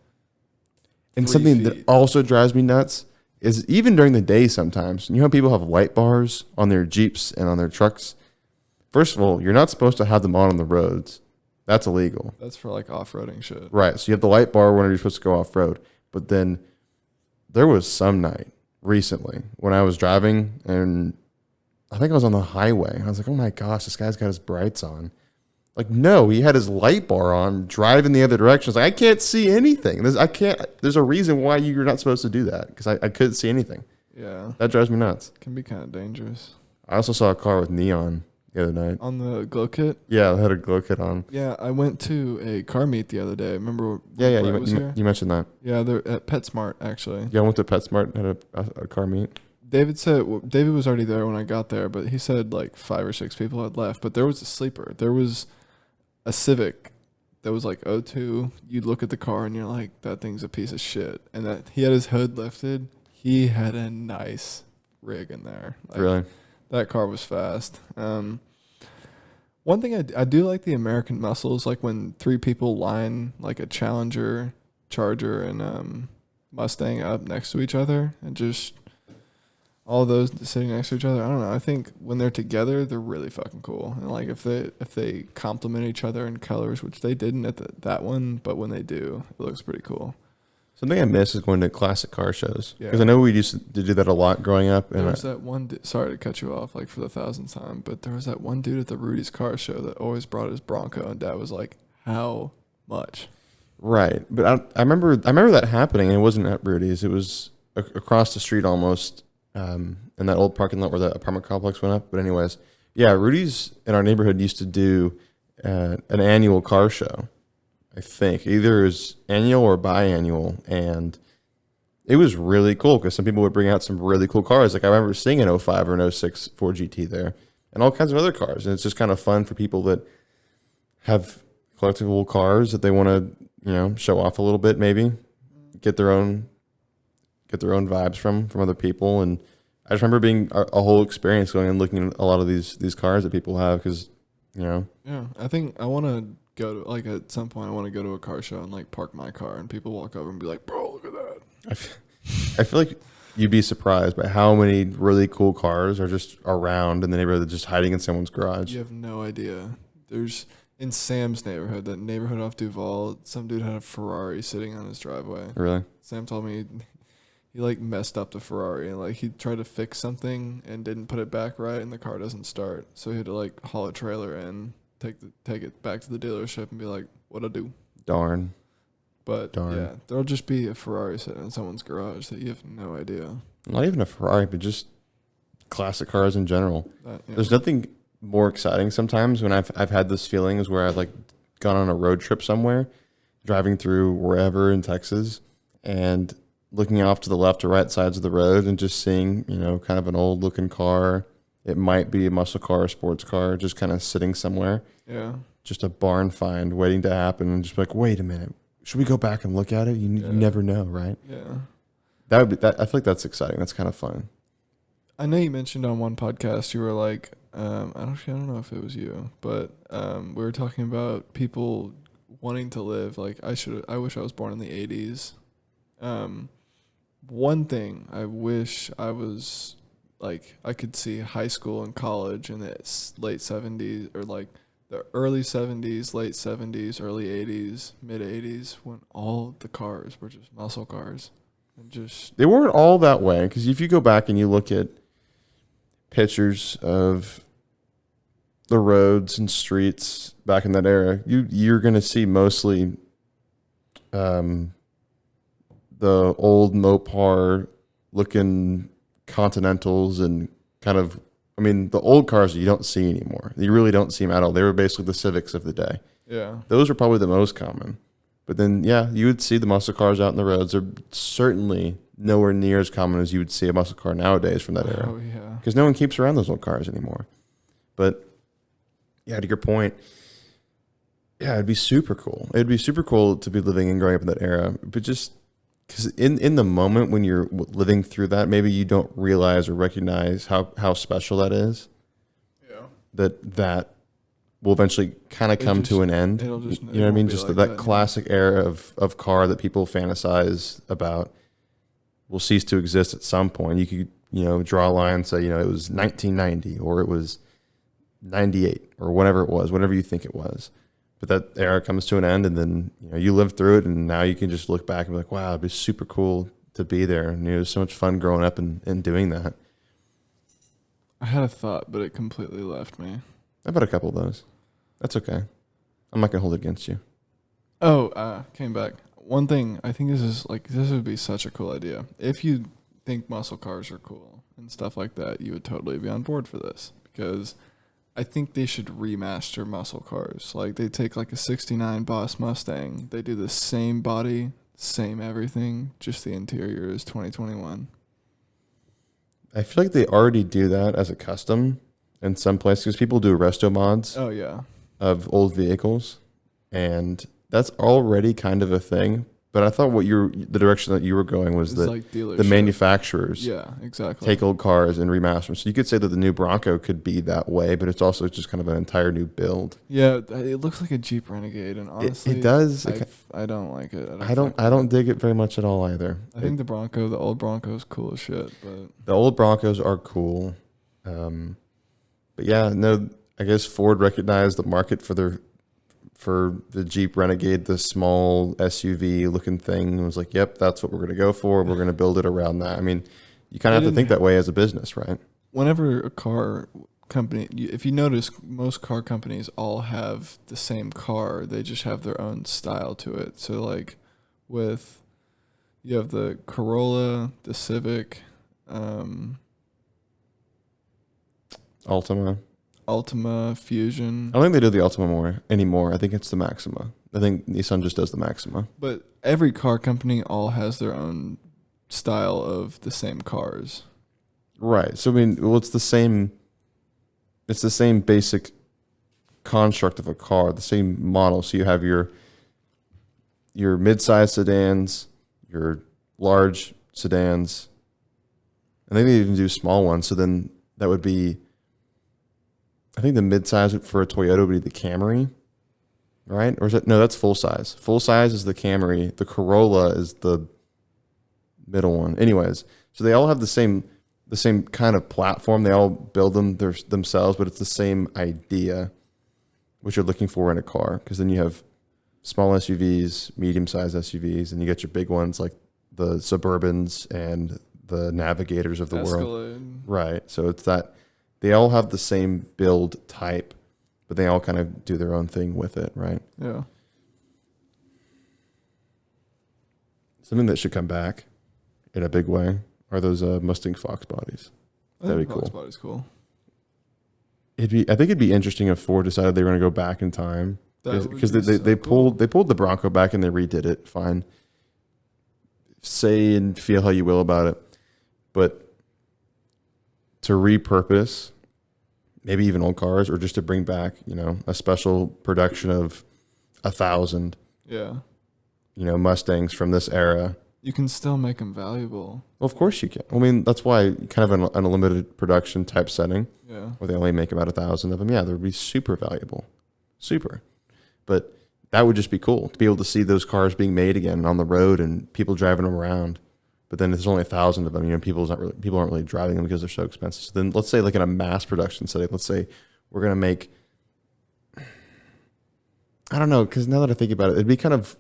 And something that also drives me nuts is even during the day sometimes, you know how people have light bars on their Jeeps and on their trucks? First of all, you're not supposed to have them on the roads. That's illegal. That's for like off-roading shit. Right. So you have the light bar when you're supposed to go off-road. But then there was some night recently when I was driving and I think I was on the highway. I was like, oh my gosh, this guy's got his brights on. Like, no, he had his light bar on, driving the other direction. I was like, I can't see anything. There's a reason why you're not supposed to do that, because I couldn't see anything. Yeah. That drives me nuts. Can be kind of dangerous. I also saw a car with neon the other night. On the glow kit? Yeah, it had a glow kit on. Yeah, I went to a car meet the other day. Remember? Yeah, You you mentioned that. Yeah, they're at PetSmart, actually. Yeah, I went to PetSmart and had a car meet. David was already there when I got there, but he said like 5 or 6 people had left. But there was a sleeper. There was a Civic that was like '02. You'd look at the car and you're like, that thing's a piece of shit. And that he had his hood lifted. He had a nice rig in there. Like, Really? that car was fast. One thing I do like the American muscles, like when 3 people line like a Challenger, Charger, and Mustang up next to each other, and just all those sitting next to each other. I don't know. I think when they're together, they're really fucking cool. And like if they complement each other in colors, which they didn't at that one, but when they do, it looks pretty cool. Something I miss is going to classic car shows, Yeah. because I know we used to do that a lot growing up. And There was that one. Sorry to cut you off, like for the 1000th time, but there was that one dude at the Rudy's car show that always brought his Bronco, and Dad was like, "How much?" right, but I remember that happening, and it wasn't at Rudy's. It was across the street almost, in that old parking lot where the apartment complex went up. But anyways, yeah, Rudy's in our neighborhood used to do an annual car show. I think either it was annual or biannual, and it was really cool because some people would bring out some really cool cars. Like I remember seeing an '05 or an '06 Ford GT there, and all kinds of other cars. And it's just kind of fun for people that have collectible cars that they want to, show off a little bit, maybe get their own vibes from other people. And I just remember being a whole experience going and looking at a lot of these cars that people have, because Yeah, I think I want to go to, like, at some point I want to go to a car show and like park my car and people walk over and be like, "Bro, look at that." I feel like you'd be surprised by how many really cool cars are just around in the neighborhood, just hiding in someone's garage. You have no idea. There's in Sam's neighborhood, that neighborhood off Duval, some dude had a Ferrari sitting on his driveway. Really? Sam told me he like messed up the Ferrari, and like he tried to fix something and didn't put it back right, and the car doesn't start. So he had to like haul a trailer in, take it back to the dealership and be like, "What'd I do?" Darn. But Darn. yeah, there'll just be a Ferrari sitting in someone's garage that you have no idea. Not even a Ferrari, but just classic cars in general. That, There's nothing more exciting sometimes when I've had this feeling is where I've like gone on a road trip somewhere, driving through wherever in Texas, and looking off to the left or right sides of the road and just seeing, kind of an old looking car. It might be a muscle car or sports car, just kind of sitting somewhere. Yeah. Just a barn find waiting to happen, and just like, wait a minute, should we go back and look at it? You never know, right? Yeah. That would be that. I feel like that's exciting. That's kind of fun. I know you mentioned on one podcast you were like, I don't know if it was you, but we were talking about people wanting to live like I wish I was born in the 80s. One thing I wish I was like, I could see high school and college in the late 70s, or like the early 70s, late 70s, early 80s, mid 80s, when all the cars were just muscle cars. And just They weren't all that way, because if you go back and you look at pictures of the roads and streets back in that era, you're going to see mostly the old Mopar looking Continentals, and kind of, the old cars that you don't see anymore. You really don't see them at all. They were basically the Civics of the day. yeah. Those are probably the most common. But then, yeah, you would see the muscle cars out in the roads. They're certainly nowhere near as common as you would see a muscle car nowadays from that era. Oh yeah. Because no one keeps around those old cars anymore. But, yeah, to your point, yeah, it'd be super cool. It'd be super cool to be living and growing up in that era. But just because in the moment when you're living through that, maybe you don't realize or recognize how special that is. Yeah. That will eventually kind of come to an end. It'll just, You know what I mean? Just like that classic era of car that people fantasize about will cease to exist at some point. You could, draw a line and say, it was 1990 or it was 98 or whatever it was, whatever you think it was. But that era comes to an end, and then, you live through it, and now you can just look back and be like, wow, it'd be super cool to be there. And it was so much fun growing up and doing that. I had a thought, but it completely left me. I've had a couple of those. That's okay. I'm not gonna hold it against you. Oh, came back. One thing, I think this would be such a cool idea. If you think muscle cars are cool and stuff like that, you would totally be on board for this, because I think they should remaster muscle cars. Like, they take like a 69 Boss Mustang, they do the same body, same everything, just the interior is 2021. I feel like they already do that as a custom in some places because people do resto mods Oh yeah. of old vehicles, and that's already kind of a thing. But I thought the direction that you were going was It's that like the dealership. manufacturers Yeah, exactly. take old cars and remaster them. So you could say that the new Bronco could be that way, but it's also just kind of an entire new build. Yeah, it looks like a Jeep Renegade, and honestly, It does. I don't like it. I don't dig it very much at all either. I think the old Bronco is cool as shit, but The old Broncos are cool. But yeah, no, I guess Ford recognized the market for the Jeep Renegade, the small SUV looking thing, and was like, yep, that's what we're going to go for. We're going to build it around that. I mean, you kind of have to think that way as a business, right? whenever a car company, if you notice, most car companies all have the same car. They just have their own style to it. So like you have the Corolla, the Civic, Altima, Fusion. I don't think they do the Altima anymore. I think it's the Maxima. I think Nissan just does the Maxima. But every car company all has their own style of the same cars. Right. So I mean, well, it's the same basic construct of a car, the same model. So you have your mid-size sedans, your large sedans, and they even do small ones. So then that would be, I think the mid-size for a Toyota would be the Camry, right? Or is it, no, that's full size. Full size is the Camry. The Corolla is the middle one. Anyways, so they all have the same kind of platform. They all build them themselves, but it's the same idea, which you're looking for in a car. Because then you have small SUVs, medium-sized SUVs, and you get your big ones like the Suburbans and the Navigators of the world. Escalade. Right. So it's that they all have the same build type, but they all kind of do their own thing with it, right? Yeah. Something that should come back in a big way are those Mustang Fox bodies. That'd be cool. Fox body's cool. I think it'd be interesting if Ford decided they were going to go back in time, because they pulled the Bronco back and they redid it. Fine. Say and feel how you will about it, but to repurpose maybe even old cars, or just to bring back, a special production of 1,000, Yeah. Mustangs from this era. You can still make them valuable. Well, of course you can. I mean, that's why kind of an unlimited production type setting, Yeah. where they only make about 1,000 of them. Yeah, they would be super valuable, super. But that would just be cool to be able to see those cars being made again on the road and people driving them around. But then there's only 1,000 of them. People aren't really driving them because they're so expensive. So then let's say, like in a mass production setting, let's say we're gonna make, I don't know, because now that I think about it, it'd be kind of,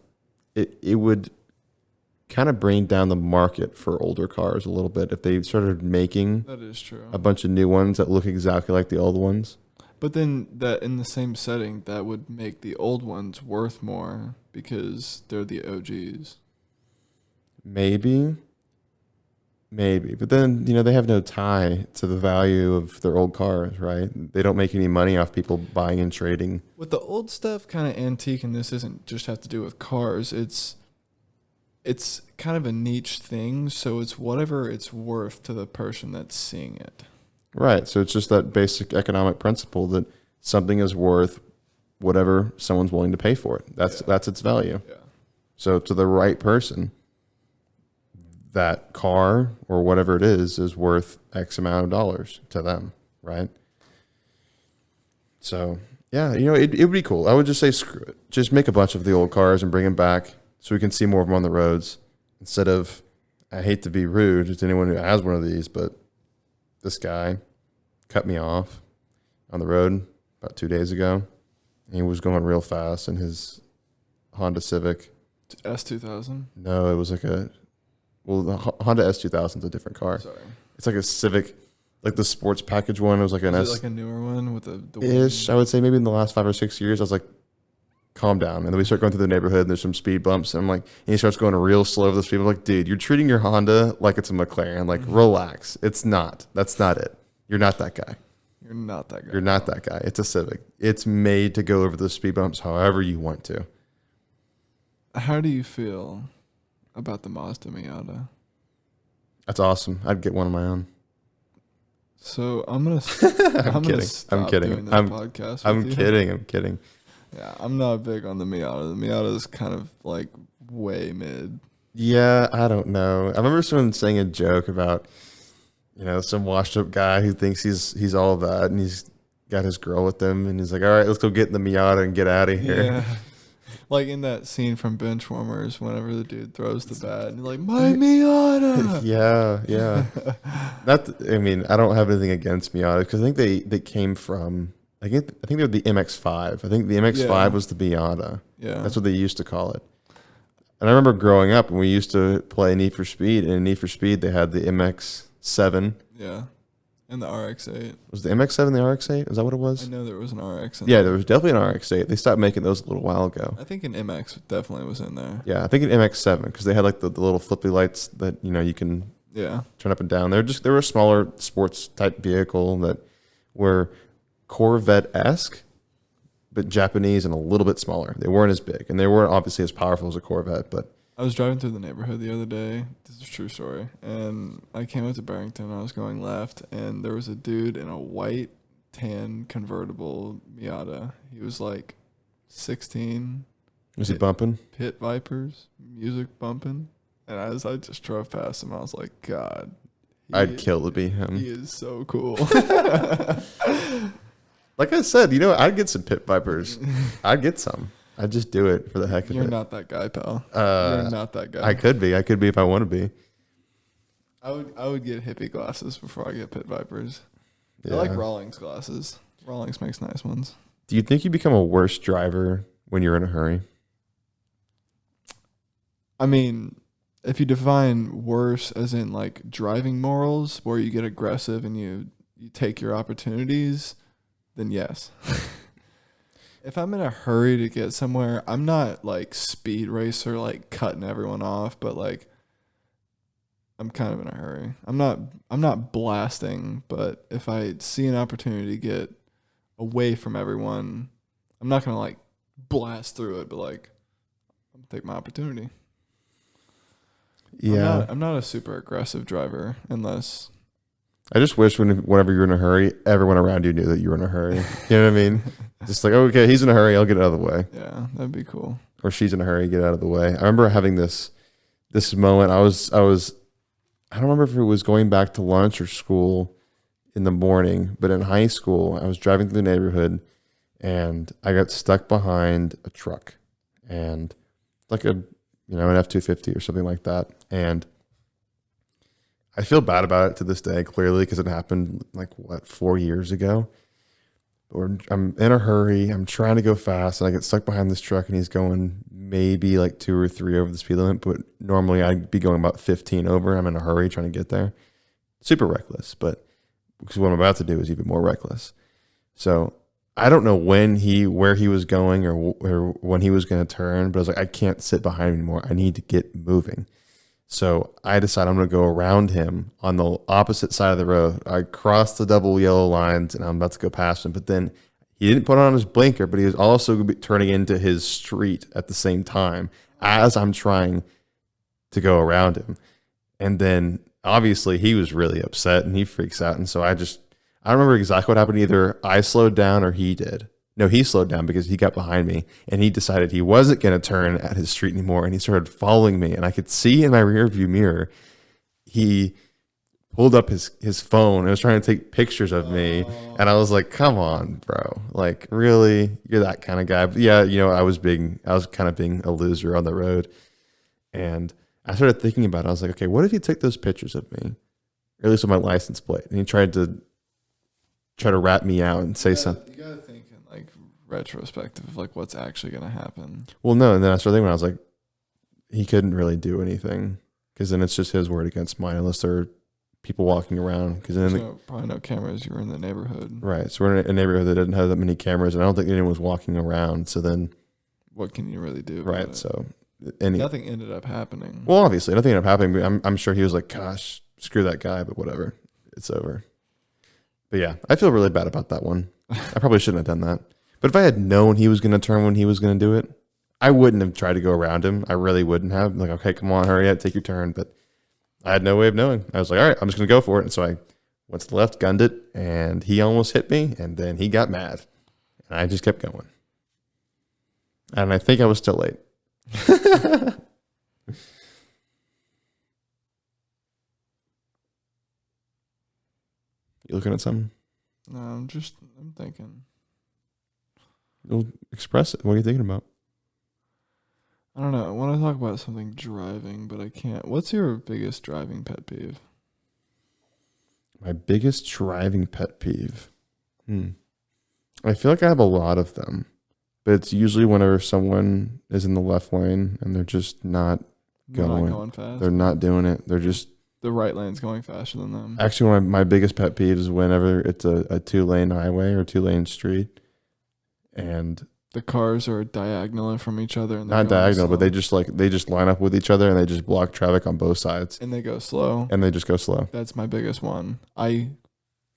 it would kind of bring down the market for older cars a little bit if they started making That is true. a bunch of new ones that look exactly like the old ones. But then that in the same setting, that would make the old ones worth more because they're the OGs. Maybe. But then, they have no tie to the value of their old cars, right? They don't make any money off people buying and trading. With the old stuff kind of antique, and this isn't just have to do with cars, it's kind of a niche thing, so it's whatever it's worth to the person that's seeing it. Right. So it's just that basic economic principle that something is worth whatever someone's willing to pay for it. That's its value. Yeah. So to the right person, that car or whatever it is worth X amount of dollars to them, right? So, yeah, it would be cool. I would just say screw it. Just make a bunch of the old cars and bring them back so we can see more of them on the roads instead of, I hate to be rude to anyone who has one of these, but this guy cut me off on the road about 2 days ago. He was going real fast in his Honda Civic. S2000. No, it was like Well, the Honda S2000 is a different car. Sorry. It's like a Civic, like the sports package one. It was like an Is it S like a newer one with the ish. I would say maybe in the last 5 or 6 years, I was like, calm down. And then we start going through the neighborhood and there's some speed bumps. And I'm like, and he starts going real slow over the speed. I'm like, dude, you're treating your Honda like it's a McLaren. Like, relax. It's not. That's not it. You're not that guy. You're not that guy. You're not that guy. It's a Civic. It's made to go over the speed bumps however you want to. How do you feel about the Mazda Miata? That's awesome. I'd get one of my own. So I'm gonna. I'm kidding. I'm kidding. Doing this podcast I'm with you. kidding. I'm kidding. Yeah, I'm not big on the Miata. The Miata is kind of like way mid. Yeah, I don't know. I remember someone saying a joke about, some washed up guy who thinks he's all that, and he's got his girl with him, and he's like, all right, let's go get in the Miata and get out of here. Yeah. Like in that scene from Benchwarmers, whenever the dude throws the bat, and he's like, my Miata. Yeah. I don't have anything against Miata because I think they came from. I think they're the MX-5. I think the MX-5 was the Miata. Yeah. That's what they used to call it. And I remember growing up and we used to play Need for Speed. And in Need for Speed, they had the MX-7. Yeah. And the RX-8. Was the MX-7 the RX-8? Is that what it was? I know there was an RX. Yeah, there was definitely an RX-8. They stopped making those a little while ago. I think an MX definitely was in there. Yeah, I think an MX-7 because they had like the little flippy lights that you can turn up and down. They were a smaller sports type vehicle that were Corvette-esque, but Japanese and a little bit smaller. They weren't as big, and they weren't obviously as powerful as a Corvette. But I was driving through the neighborhood the other day. This is a true story. And I came up to Barrington. I was going left, and there was a dude in a white tan convertible Miata. He was like 16. was he bumping? Pit Vipers, music bumping. And as I just drove past him, I was like, God. I'd kill to be him. He is so cool. Like I said, I'd get some Pit Vipers. I'd get some. I'd just do it for the heck of it. You're not that guy, pal. You're not that guy. I could be. I could be if I want to be. I would get hippie glasses before I get Pit Vipers. Yeah. I like Rawlings glasses. Rawlings makes nice ones. Do you think you become a worse driver when you're in a hurry? I mean, if you define worse as in like driving morals, where you get aggressive and you take your opportunities, then yes. If I'm in a hurry to get somewhere, I'm not like speed racer, like cutting everyone off, but like I'm kind of in a hurry. I'm not blasting, but if I see an opportunity to get away from everyone, I'm not gonna like blast through it, but like I'm gonna take my opportunity. Yeah. I'm not a super aggressive driver unless. I just wish whenever you're in a hurry, everyone around you knew that you were in a hurry. You know what I mean? Just like, okay, he's in a hurry, I'll get out of the way. Yeah, that'd be cool. Or she's in a hurry, get out of the way. I remember having this moment. I don't remember if it was going back to lunch or school in the morning, but in high school, I was driving through the neighborhood and I got stuck behind a truck and like an F-250 or something like that. And I feel bad about it to this day, clearly, because it happened 4 years ago. I'm in a hurry. I'm trying to go fast, and I get stuck behind this truck, and he's going maybe 2 or 3 over the speed limit, but normally I'd be going about 15 over. I'm in a hurry trying to get there. Super reckless, but because what I'm about to do is even more reckless. So I don't know where he was going or when he was going to turn, but I was like, I can't sit behind him anymore. I need to get moving. So I decided I'm going to go around him on the opposite side of the road. I crossed the double yellow lines and I'm about to go past him. But then he didn't put on his blinker, but he was also turning into his street at the same time as I'm trying to go around him. And then obviously he was really upset and he freaks out. And so I don't remember exactly what happened. Either I slowed down or he did. No, he slowed down because he got behind me and he decided he wasn't going to turn at his street anymore. And he started following me and I could see in my rear view mirror, he pulled up his phone and was trying to take pictures of me. And I was like, come on, bro. Like, really? You're that kind of guy. But yeah, I was kind of being a loser on the road. And I started thinking about it. I was like, okay, what if he took those pictures of me? Or at least with my license plate. And he tried to rat me out and say something. You gotta think in retrospective of what's actually gonna happen. Well, no, and then I started thinking, I was like, he couldn't really do anything because then it's just his word against mine unless there are people walking around. Because then probably no cameras. You were in the neighborhood. Right. So we're in a neighborhood that didn't have that many cameras, and I don't think anyone was walking around. So then, what can you really do? Right. So nothing ended up happening. Well, obviously, nothing ended up happening. But I'm sure he was like, "Gosh, screw that guy," but whatever, it's over. But yeah, I feel really bad about that one. I probably shouldn't have done that. But if I had known he was going to turn when he was going to do it, I wouldn't have tried to go around him. I really wouldn't have. Like, okay, come on, hurry up, take your turn. But I had no way of knowing. I was like, all right, I'm just going to go for it. And so I went to the left, gunned it, and he almost hit me. And then he got mad. And I just kept going. And I think I was still late. You looking at something? No, I'm thinking. You'll express it. What are you thinking about? I don't know. I want to talk about something driving, but I can't. What's your biggest driving pet peeve? My biggest driving pet peeve. I feel like I have a lot of them, but it's usually whenever someone is in the left lane and they're just not going fast. They're not doing it. They're just the right lane's going faster than them. Actually, one of my biggest pet peeves is whenever it's a 2-lane highway or 2-lane street, and the cars are diagonal from each other. And not diagonal, but they just line up with each other and they just block traffic on both sides. And they go slow. And they just go slow. That's my biggest one. I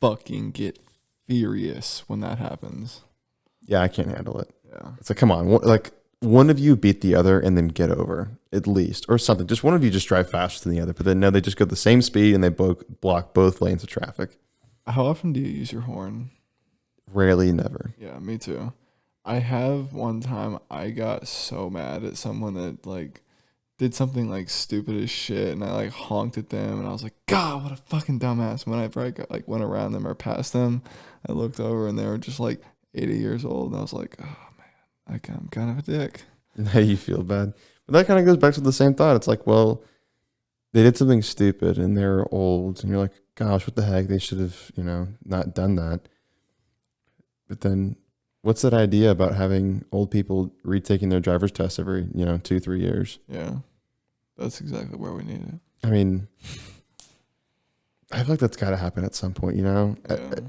fucking get furious when that happens. Yeah, I can't handle it. Yeah. It's like, come on. Like, one of you beat the other and then get over, at least. Or something. Just one of you just drive faster than the other. But then, no, they just go the same speed and they block both lanes of traffic. How often do you use your horn? Rarely, never. Yeah, me too. I have one time I got so mad at someone that like did something like stupid as shit, and I like honked at them, and I was like, God, what a fucking dumbass. Whenever I went around them or past them, I looked over and they were just like 80 years old, and I was like, oh man, I'm kind of a dick. Now you feel bad. But that kind of goes back to the same thought. It's like, well, they did something stupid and they're old, and you're like, gosh, what the heck? They should have, not done that. But then what's that idea about having old people retaking their driver's test every, 2-3 years? Yeah, that's exactly where we need it. I mean, I feel like that's got to happen at some point, Yeah.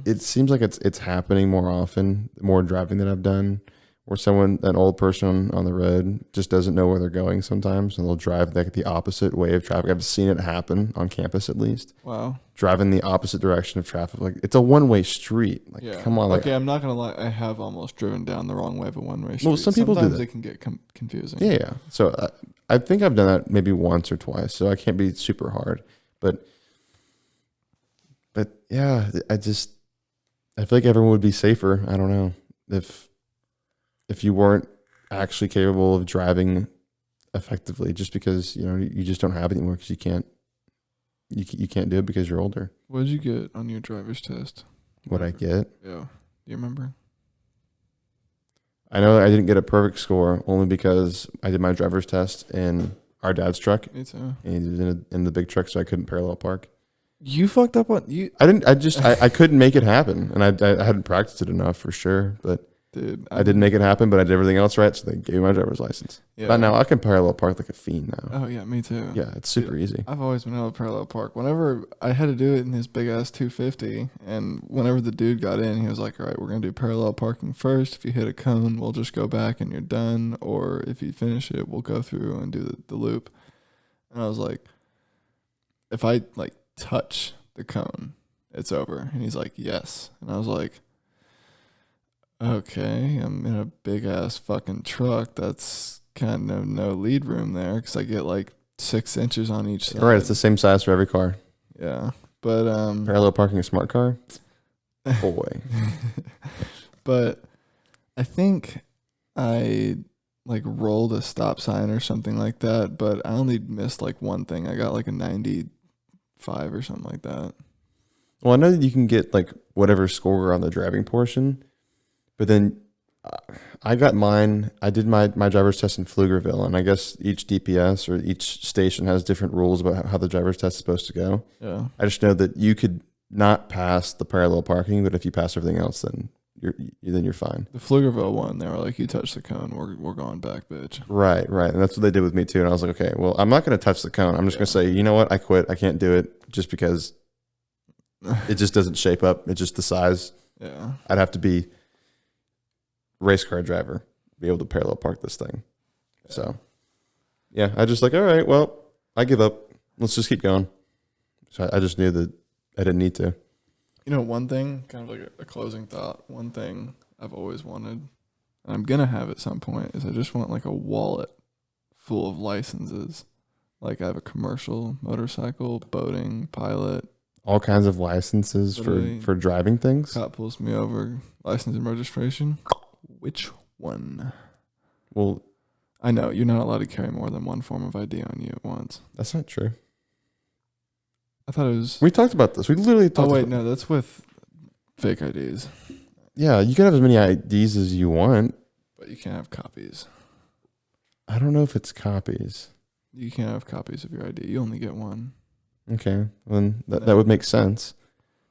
It seems like it's happening more often, the more driving that I've done, where an old person on the road just doesn't know where they're going sometimes, and they'll drive like the opposite way of traffic. I've seen it happen on campus at least. Wow. Driving the opposite direction of traffic. Like, it's a one-way street. Like, yeah. Come on. Like, okay, I'm not going to lie. I have almost driven down the wrong way of a one-way street. Well, some people Sometimes do that. It can get confusing. Yeah. So I think I've done that maybe once or twice, so I can't be super hard. But yeah, I feel like everyone would be safer. I don't know. If you weren't actually capable of driving effectively, just because you just don't have it anymore because you can't do it because you're older. What did you get on your driver's test? What I get? Yeah. Do you remember? I know I didn't get a perfect score only because I did my driver's test in our dad's truck. Me too. And he was in the big truck, so I couldn't parallel park. You fucked up on you. I didn't. I couldn't make it happen, and I hadn't practiced it enough for sure. But dude, I didn't make it happen, but I did everything else right, so they gave me my driver's license. Yeah. But now I can parallel park like a fiend now. Oh yeah, me too. Yeah, it's super easy. I've always been able to parallel park. Whenever I had to do it in his big ass 250, and whenever the dude got in, he was like, "All right, we're gonna do parallel parking first. If you hit a cone, we'll just go back and you're done. Or if you finish it, we'll go through and do the loop." And I was like, "If I like touch the cone, it's over." And he's like, "Yes." And I was like, okay, I'm in a big ass fucking truck. That's kind of no lead room there because I get like 6 inches on each side. All right, it's the same size for every car. Yeah, but Parallel parking a smart car? Boy. But I think I like rolled a stop sign or something like that, but I only missed like one thing. I got like a 95 or something like that. Well, I know that you can get like whatever score on the driving portion, but then I got mine. I did my driver's test in Pflugerville, and I guess each DPS or each station has different rules about how the driver's test is supposed to go. Yeah. I just know that you could not pass the parallel parking, but if you pass everything else, then then you're fine. The Pflugerville one, they were like, you touch the cone, we're going back, bitch. Right. And that's what they did with me too. And I was like, okay, well, I'm not going to touch the cone. I'm just going to say, you know what? I quit. I can't do it just because it just doesn't shape up. It's just the size. Yeah. I'd have to be race car driver, be able to parallel park this thing. Yeah. So, yeah, I just like, all right, well, I give up. Let's just keep going. So I just knew that I didn't need to. You know, one thing, kind of like a closing thought, one thing I've always wanted, and I'm going to have at some point, is I just want like a wallet full of licenses. Like I have a commercial, motorcycle, boating, pilot. All kinds of licenses for driving things. Cop pulls me over, license and registration. Which one? Well, I know, you're not allowed to carry more than one form of ID on you at once. that's not true. I thought it was... We talked about this. We literally talked Oh, wait, about no, that's with fake IDs. Yeah, you can have as many IDs as you want. But you can't have copies. I don't know if it's copies. You can't have copies of your ID. You only get one. Okay, then that would make sense.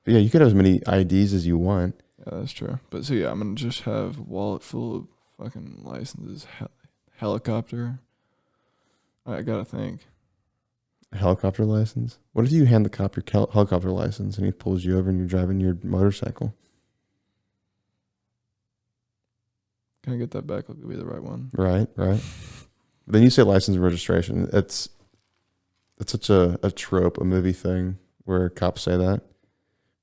But yeah, you could have as many IDs as you want. Yeah, that's true. But so yeah, I'm going to just have a wallet full of fucking licenses. Helicopter. I got to think. A helicopter license? What if you hand the cop your helicopter license and he pulls you over and you're driving your motorcycle? Can I get that back? It'll be the right one. Right. Then you say license and registration. It's such a trope, a movie thing where cops say that.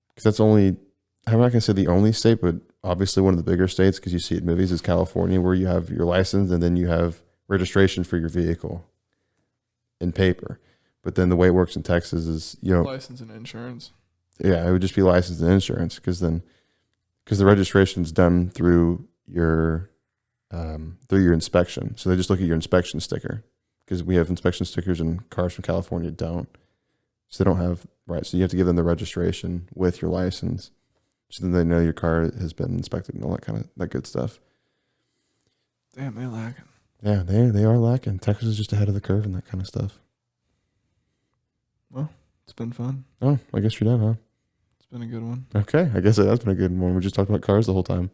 Because that's only, I'm not going to say the only state, but obviously one of the bigger states, because you see it in movies, is California, where you have your license and then you have registration for your vehicle in paper. But then the way it works in Texas is, License and insurance. Yeah, it would just be license and insurance because the registration is done through your inspection. So they just look at your inspection sticker because we have inspection stickers and cars from California don't. So they don't have, right. So you have to give them the registration with your license. So then they know your car has been inspected and all that good stuff. Damn, they're lacking. Yeah, they are lacking. Texas is just ahead of the curve and that kind of stuff. Well, it's been fun. Oh, I guess you're done, huh? It's been a good one. Okay, I guess it has been a good one. We just talked about cars the whole time.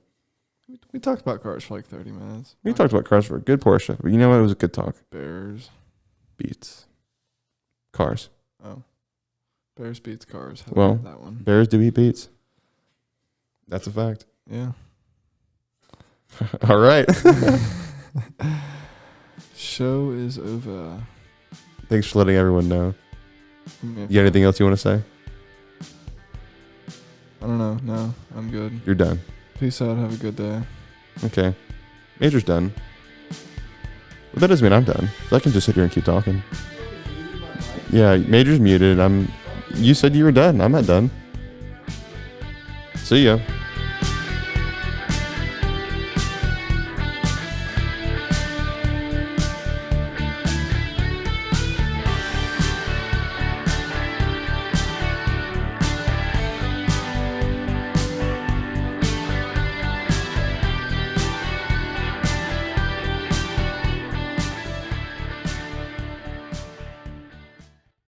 We talked about cars for like 30 minutes. We talked about cars for a good portion, but you know what? It was a good talk. Bears. Beats. Cars. Oh. Bears beats cars. Well, that one. Bears do eat beats. That's a fact. Yeah. All right. Show is over. Thanks for letting everyone know. Yeah. You got anything else you want to say? I don't know. No, I'm good. You're done. Peace out. Have a good day. Okay. Major's done. Well, that doesn't mean I'm done. So I can just sit here and keep talking. Yeah, Major's muted. You said you were done. I'm not done. See ya.